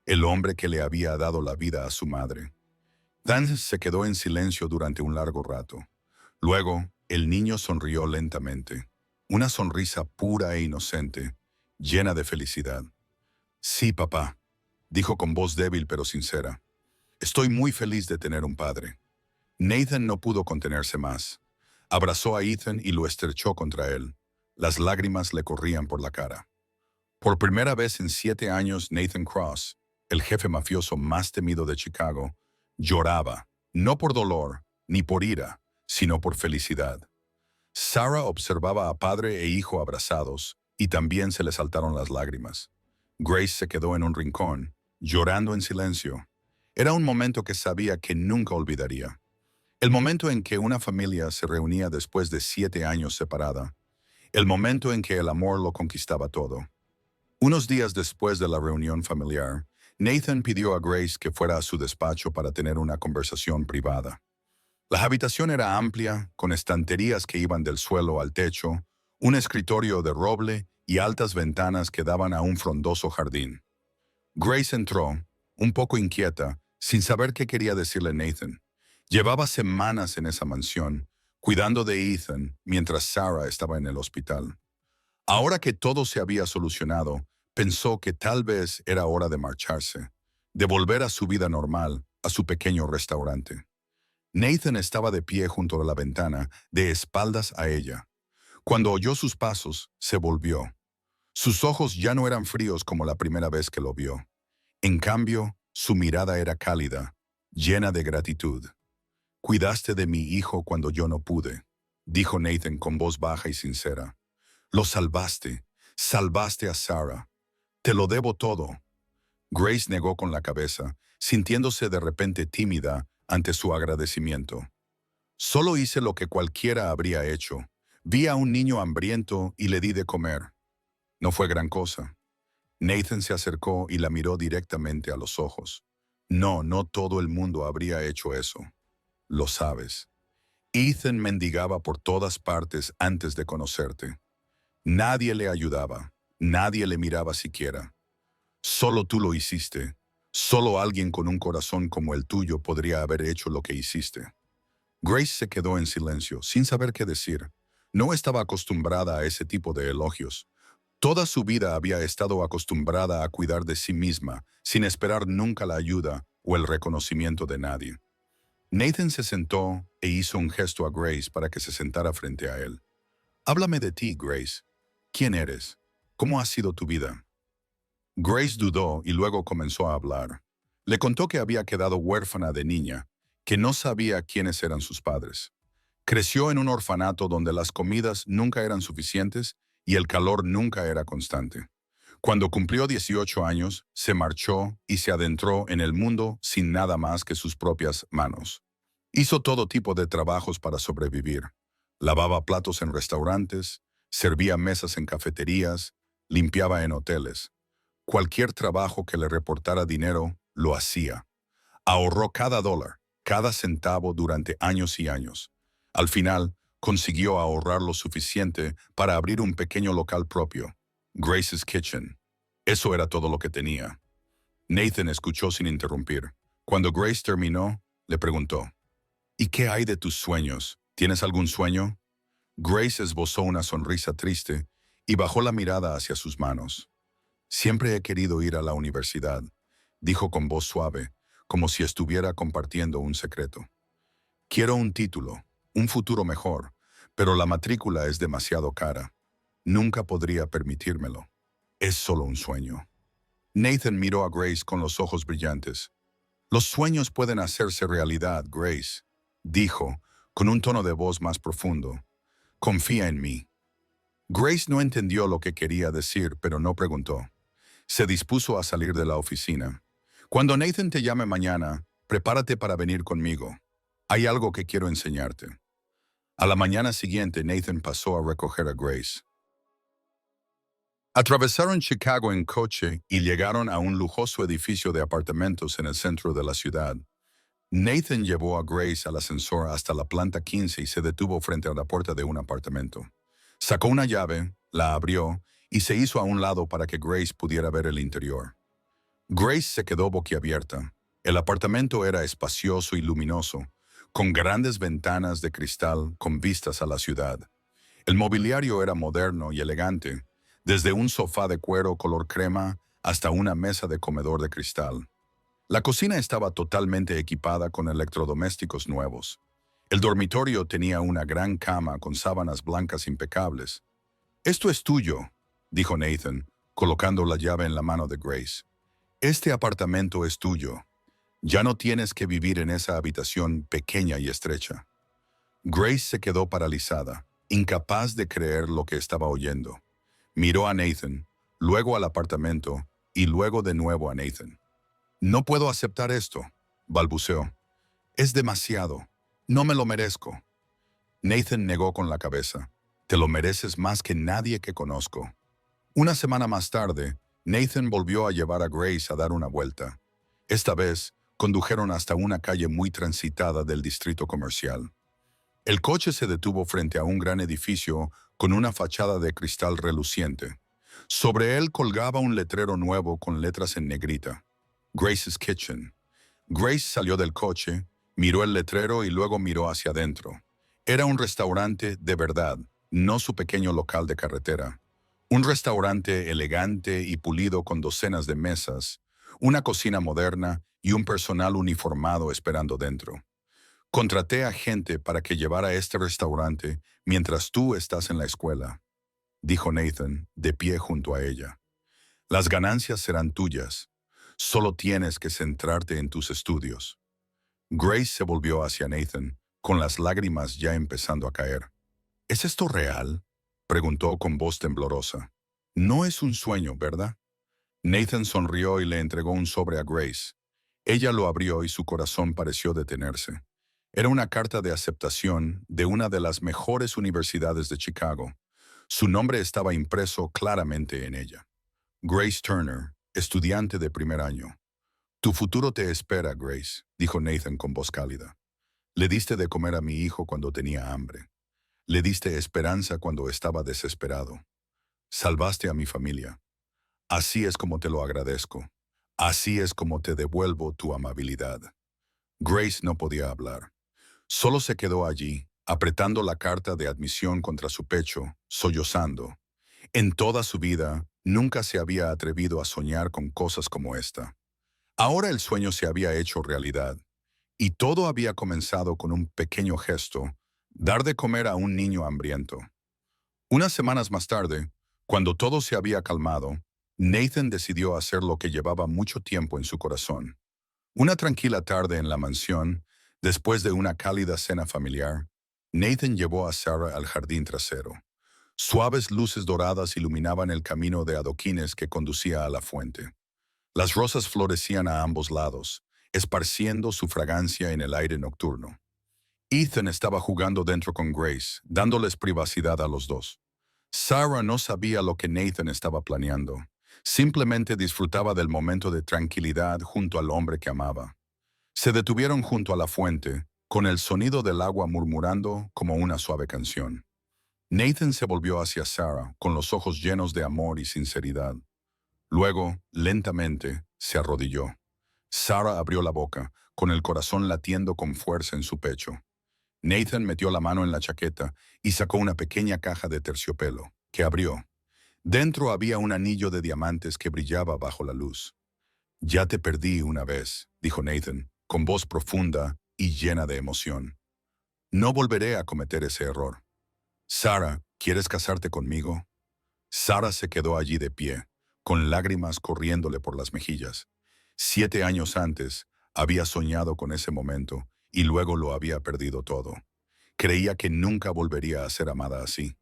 el hombre que le había dado la vida a su madre. Dan se quedó en silencio durante un largo rato. Luego, el niño sonrió lentamente, una sonrisa pura e inocente, llena de felicidad. Sí, papá, dijo con voz débil pero sincera. Estoy muy feliz de tener un padre. Nathan no pudo contenerse más. Abrazó a Ethan y lo estrechó contra él. Las lágrimas le corrían por la cara. Por primera vez en 7 años, Nathan Cross, el jefe mafioso más temido de Chicago, lloraba, no por dolor ni por ira, sino por felicidad. Sarah observaba a padre e hijo abrazados, y también se le saltaron las lágrimas. Grace se quedó en un rincón, llorando en silencio. Era un momento que sabía que nunca olvidaría. El momento en que una familia se reunía después de 7 años separada. El momento en que el amor lo conquistaba todo. Unos días después de la reunión familiar, Nathan pidió a Grace que fuera a su despacho para tener una conversación privada. La habitación era amplia, con estanterías que iban del suelo al techo, un escritorio de roble y altas ventanas que daban a un frondoso jardín. Grace entró, un poco inquieta, sin saber qué quería decirle Nathan. Llevaba semanas en esa mansión, cuidando de Ethan mientras Sarah estaba en el hospital. Ahora que todo se había solucionado, pensó que tal vez era hora de marcharse, de volver a su vida normal, a su pequeño restaurante. Nathan estaba de pie junto a la ventana, de espaldas a ella. Cuando oyó sus pasos, se volvió. Sus ojos ya no eran fríos como la primera vez que lo vio. En cambio, su mirada era cálida, llena de gratitud. «Cuidaste de mi hijo cuando yo no pude», dijo Nathan con voz baja y sincera. «Lo salvaste, salvaste a Sarah. Te lo debo todo. Grace negó con la cabeza, sintiéndose de repente tímida ante su agradecimiento. Solo hice lo que cualquiera habría hecho. Vi a un niño hambriento y le di de comer. No fue gran cosa. Nathan se acercó y la miró directamente a los ojos. No, no todo el mundo habría hecho eso. Lo sabes. Ethan mendigaba por todas partes antes de conocerte. Nadie le ayudaba. Nadie le miraba siquiera. Solo tú lo hiciste. Solo alguien con un corazón como el tuyo podría haber hecho lo que hiciste. Grace se quedó en silencio, sin saber qué decir. No estaba acostumbrada a ese tipo de elogios. Toda su vida había estado acostumbrada a cuidar de sí misma, sin esperar nunca la ayuda o el reconocimiento de nadie. Nathan se sentó e hizo un gesto a Grace para que se sentara frente a él. Háblame de ti, Grace. ¿Quién eres? ¿Cómo ha sido tu vida? Grace dudó y luego comenzó a hablar. Le contó que había quedado huérfana de niña, que no sabía quiénes eran sus padres. Creció en un orfanato donde las comidas nunca eran suficientes y el calor nunca era constante. Cuando cumplió 18 años, se marchó y se adentró en el mundo sin nada más que sus propias manos. Hizo todo tipo de trabajos para sobrevivir. Lavaba platos en restaurantes, servía mesas en cafeterías, limpiaba en hoteles. Cualquier trabajo que le reportara dinero, lo hacía. Ahorró cada dólar, cada centavo durante años y años. Al final, consiguió ahorrar lo suficiente para abrir un pequeño local propio, Grace's Kitchen. Eso era todo lo que tenía. Nathan escuchó sin interrumpir. Cuando Grace terminó, le preguntó, ¿y qué hay de tus sueños? ¿Tienes algún sueño? Grace esbozó una sonrisa triste y bajó la mirada hacia sus manos. Siempre he querido ir a la universidad, dijo con voz suave, como si estuviera compartiendo un secreto. Quiero un título, un futuro mejor, pero la matrícula es demasiado cara. Nunca podría permitírmelo. Es solo un sueño. Nathan miró a Grace con los ojos brillantes. Los sueños pueden hacerse realidad, Grace, dijo, con un tono de voz más profundo. Confía en mí. Grace no entendió lo que quería decir, pero no preguntó. Se dispuso a salir de la oficina. Cuando Nathan te llame mañana, prepárate para venir conmigo. Hay algo que quiero enseñarte. A la mañana siguiente, Nathan pasó a recoger a Grace. Atravesaron Chicago en coche y llegaron a un lujoso edificio de apartamentos en el centro de la ciudad. Nathan llevó a Grace al ascensor hasta la planta 15 y se detuvo frente a la puerta de un apartamento. Sacó una llave, la abrió y se hizo a un lado para que Grace pudiera ver el interior. Grace se quedó boquiabierta. El apartamento era espacioso y luminoso, con grandes ventanas de cristal con vistas a la ciudad. El mobiliario era moderno y elegante, desde un sofá de cuero color crema hasta una mesa de comedor de cristal. La cocina estaba totalmente equipada con electrodomésticos nuevos. El dormitorio tenía una gran cama con sábanas blancas impecables. «Esto es tuyo», dijo Nathan, colocando la llave en la mano de Grace. «Este apartamento es tuyo. Ya no tienes que vivir en esa habitación pequeña y estrecha». Grace se quedó paralizada, incapaz de creer lo que estaba oyendo. Miró a Nathan, luego al apartamento y luego de nuevo a Nathan. «No puedo aceptar esto», balbuceó. «Es demasiado. No me lo merezco». Nathan negó con la cabeza. «Te lo mereces más que nadie que conozco». Una semana más tarde, Nathan volvió a llevar a Grace a dar una vuelta. Esta vez, condujeron hasta una calle muy transitada del distrito comercial. El coche se detuvo frente a un gran edificio con una fachada de cristal reluciente. Sobre él colgaba un letrero nuevo con letras en negrita. Grace's Kitchen. Grace salió del coche, miró el letrero y luego miró hacia adentro. Era un restaurante de verdad, no su pequeño local de carretera. Un restaurante elegante y pulido con docenas de mesas, una cocina moderna y un personal uniformado esperando dentro. «Contraté a gente para que llevara este restaurante mientras tú estás en la escuela», dijo Nathan, de pie junto a ella. «Las ganancias serán tuyas. Solo tienes que centrarte en tus estudios». Grace se volvió hacia Nathan, con las lágrimas ya empezando a caer. «¿Es esto real?», preguntó con voz temblorosa. «No es un sueño, ¿verdad?». Nathan sonrió y le entregó un sobre a Grace. Ella lo abrió y su corazón pareció detenerse. Era una carta de aceptación de una de las mejores universidades de Chicago. Su nombre estaba impreso claramente en ella. Grace Turner, estudiante de primer año. Tu futuro te espera, Grace, dijo Nathan con voz cálida. Le diste de comer a mi hijo cuando tenía hambre. Le diste esperanza cuando estaba desesperado. Salvaste a mi familia. Así es como te lo agradezco. Así es como te devuelvo tu amabilidad. Grace no podía hablar. Solo se quedó allí, apretando la carta de admisión contra su pecho, sollozando. En toda su vida, nunca se había atrevido a soñar con cosas como esta. Ahora el sueño se había hecho realidad, y todo había comenzado con un pequeño gesto, dar de comer a un niño hambriento. Unas semanas más tarde, cuando todo se había calmado, Nathan decidió hacer lo que llevaba mucho tiempo en su corazón. Una tranquila tarde en la mansión, después de una cálida cena familiar, Nathan llevó a Sarah al jardín trasero. Suaves luces doradas iluminaban el camino de adoquines que conducía a la fuente. Las rosas florecían a ambos lados, esparciendo su fragancia en el aire nocturno. Ethan estaba jugando dentro con Grace, dándoles privacidad a los dos. Sarah no sabía lo que Nathan estaba planeando. Simplemente disfrutaba del momento de tranquilidad junto al hombre que amaba. Se detuvieron junto a la fuente, con el sonido del agua murmurando como una suave canción. Nathan se volvió hacia Sarah, con los ojos llenos de amor y sinceridad. Luego, lentamente, se arrodilló. Sarah abrió la boca, con el corazón latiendo con fuerza en su pecho. Nathan metió la mano en la chaqueta y sacó una pequeña caja de terciopelo, que abrió. Dentro había un anillo de diamantes que brillaba bajo la luz. Ya te perdí una vez, dijo Nathan, con voz profunda y llena de emoción. No volveré a cometer ese error. Sarah, ¿quieres casarte conmigo? Sarah se quedó allí de pie, con lágrimas corriéndole por las mejillas. 7 años antes, había soñado con ese momento y luego lo había perdido todo. Creía que nunca volvería a ser amada así.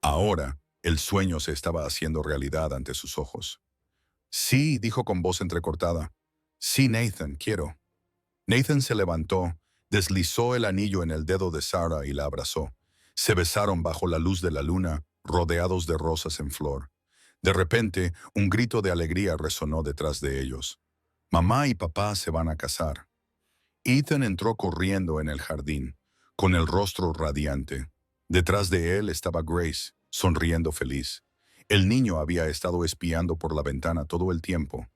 Ahora, el sueño se estaba haciendo realidad ante sus ojos. Sí, dijo con voz entrecortada. Sí, Nathan, quiero. Nathan se levantó, deslizó el anillo en el dedo de Sarah y la abrazó. Se besaron bajo la luz de la luna, rodeados de rosas en flor. De repente, un grito de alegría resonó detrás de ellos. Mamá y papá se van a casar. Ethan entró corriendo en el jardín, con el rostro radiante. Detrás de él estaba Grace, sonriendo feliz. El niño había estado espiando por la ventana todo el tiempo.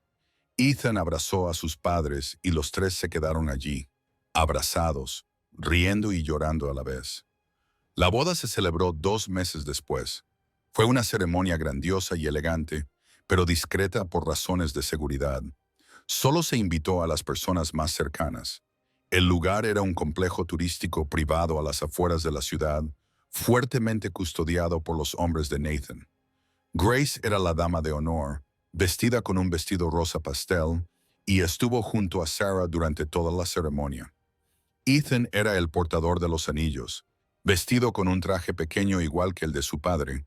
Ethan abrazó a sus padres y los tres se quedaron allí, abrazados, riendo y llorando a la vez. La boda se celebró 2 meses después. Fue una ceremonia grandiosa y elegante, pero discreta por razones de seguridad. Solo se invitó a las personas más cercanas. El lugar era un complejo turístico privado a las afueras de la ciudad, fuertemente custodiado por los hombres de Nathan. Grace era la dama de honor, vestida con un vestido rosa pastel, y estuvo junto a Sarah durante toda la ceremonia. Ethan era el portador de los anillos, vestido con un traje pequeño igual que el de su padre,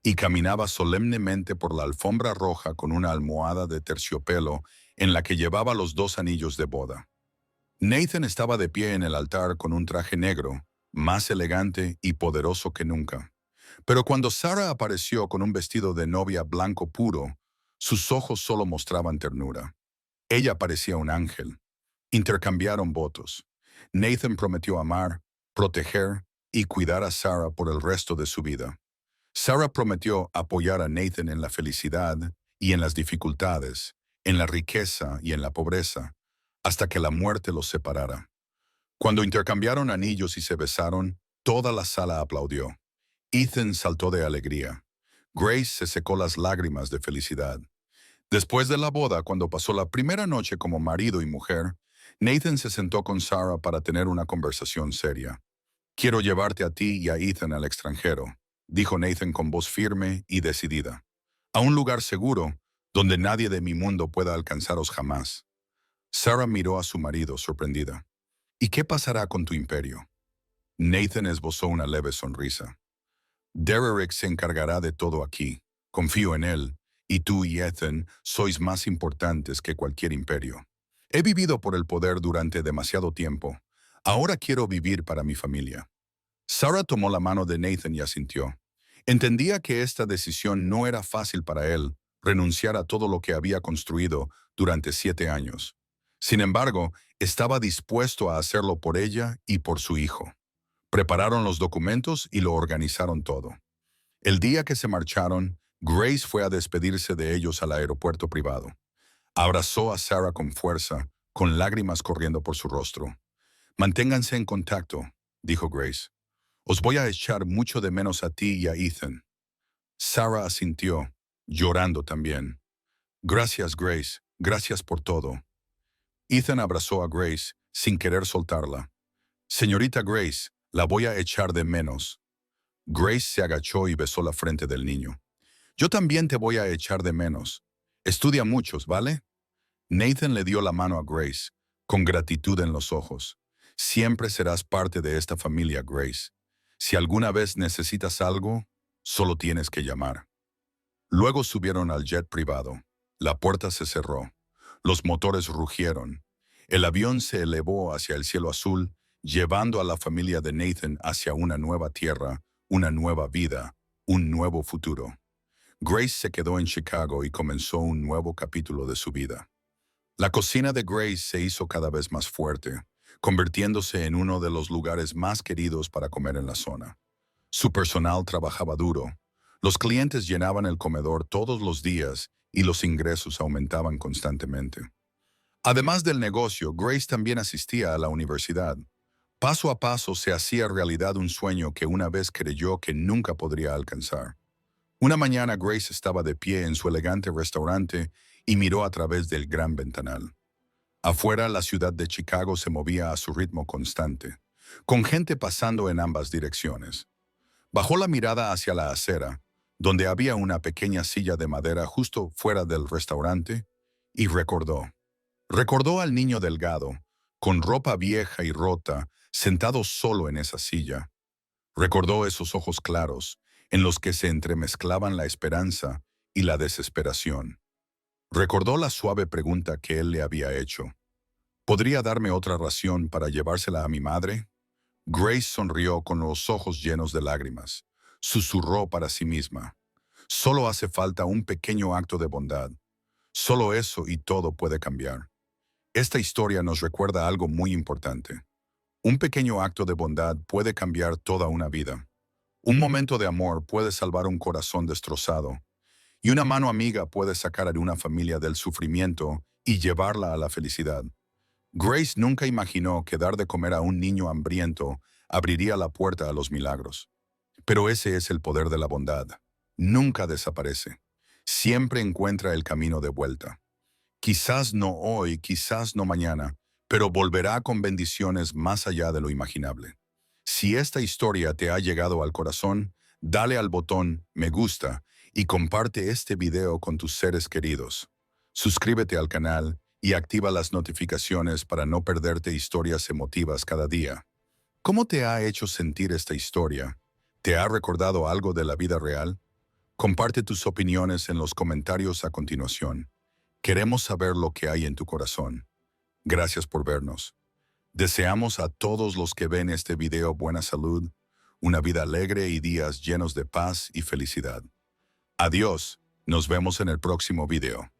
y caminaba solemnemente por la alfombra roja con una almohada de terciopelo en la que llevaba los 2 anillos de boda. Nathan estaba de pie en el altar con un traje negro, más elegante y poderoso que nunca. Pero cuando Sarah apareció con un vestido de novia blanco puro, sus ojos solo mostraban ternura. Ella parecía un ángel. Intercambiaron votos. Nathan prometió amar, proteger y cuidar a Sarah por el resto de su vida. Sarah prometió apoyar a Nathan en la felicidad y en las dificultades, en la riqueza y en la pobreza, hasta que la muerte los separara. Cuando intercambiaron anillos y se besaron, toda la sala aplaudió. Ethan saltó de alegría. Grace se secó las lágrimas de felicidad. Después de la boda, cuando pasó la primera noche como marido y mujer, Nathan se sentó con Sarah para tener una conversación seria. Quiero llevarte a ti y a Ethan al extranjero, dijo Nathan con voz firme y decidida. A un lugar seguro, donde nadie de mi mundo pueda alcanzaros jamás. Sarah miró a su marido, sorprendida. ¿Y qué pasará con tu imperio? Nathan esbozó una leve sonrisa. Dererick se encargará de todo aquí. Confío en él, Y tú y Ethan sois más importantes que cualquier imperio. He vivido por el poder durante demasiado tiempo. Ahora quiero vivir para mi familia. Sarah tomó la mano de Nathan y asintió. Entendía que esta decisión no era fácil para él, renunciar a todo lo que había construido durante 7 años. Sin embargo, estaba dispuesto a hacerlo por ella y por su hijo. Prepararon los documentos y lo organizaron todo. El día que se marcharon, Grace fue a despedirse de ellos al aeropuerto privado. Abrazó a Sarah con fuerza, con lágrimas corriendo por su rostro. Manténganse en contacto, dijo Grace. Os voy a echar mucho de menos a ti y a Ethan. Sarah asintió, llorando también. Gracias, Grace. Gracias por todo. Ethan abrazó a Grace, sin querer soltarla. Señorita Grace, la voy a echar de menos. Grace se agachó y besó la frente del niño. Yo también te voy a echar de menos. Estudia muchos, ¿vale? Nathan le dio la mano a Grace, con gratitud en los ojos. Siempre serás parte de esta familia, Grace. Si alguna vez necesitas algo, solo tienes que llamar. Luego subieron al jet privado. La puerta se cerró. Los motores rugieron. El avión se elevó hacia el cielo azul, llevando a la familia de Nathan hacia una nueva tierra, una nueva vida, un nuevo futuro. Grace se quedó en Chicago y comenzó un nuevo capítulo de su vida. La cocina de Grace se hizo cada vez más fuerte, convirtiéndose en uno de los lugares más queridos para comer en la zona. Su personal trabajaba duro. Los clientes llenaban el comedor todos los días y los ingresos aumentaban constantemente. Además del negocio, Grace también asistía a la universidad. Paso a paso se hacía realidad un sueño que una vez creyó que nunca podría alcanzar. Una mañana Grace estaba de pie en su elegante restaurante y miró a través del gran ventanal. Afuera, la ciudad de Chicago se movía a su ritmo constante, con gente pasando en ambas direcciones. Bajó la mirada hacia la acera, donde había una pequeña silla de madera justo fuera del restaurante, y recordó. Recordó al niño delgado, con ropa vieja y rota, sentado solo en esa silla. Recordó esos ojos claros, en los que se entremezclaban la esperanza y la desesperación. Recordó la suave pregunta que él le había hecho. ¿Podría darme otra ración para llevársela a mi madre? Grace sonrió con los ojos llenos de lágrimas. Susurró para sí misma. Solo hace falta un pequeño acto de bondad. Solo eso y todo puede cambiar. Esta historia nos recuerda algo muy importante. Un pequeño acto de bondad puede cambiar toda una vida. Un momento de amor puede salvar un corazón destrozado. Y una mano amiga puede sacar a una familia del sufrimiento y llevarla a la felicidad. Grace nunca imaginó que dar de comer a un niño hambriento abriría la puerta a los milagros. Pero ese es el poder de la bondad. Nunca desaparece. Siempre encuentra el camino de vuelta. Quizás no hoy, quizás no mañana, pero volverá con bendiciones más allá de lo imaginable. Si esta historia te ha llegado al corazón, dale al botón me gusta y comparte este video con tus seres queridos. Suscríbete al canal y activa las notificaciones para no perderte historias emotivas cada día. ¿Cómo te ha hecho sentir esta historia? ¿Te ha recordado algo de la vida real? Comparte tus opiniones en los comentarios a continuación. Queremos saber lo que hay en tu corazón. Gracias por vernos. Deseamos a todos los que ven este video buena salud, una vida alegre y días llenos de paz y felicidad. Adiós, nos vemos en el próximo video.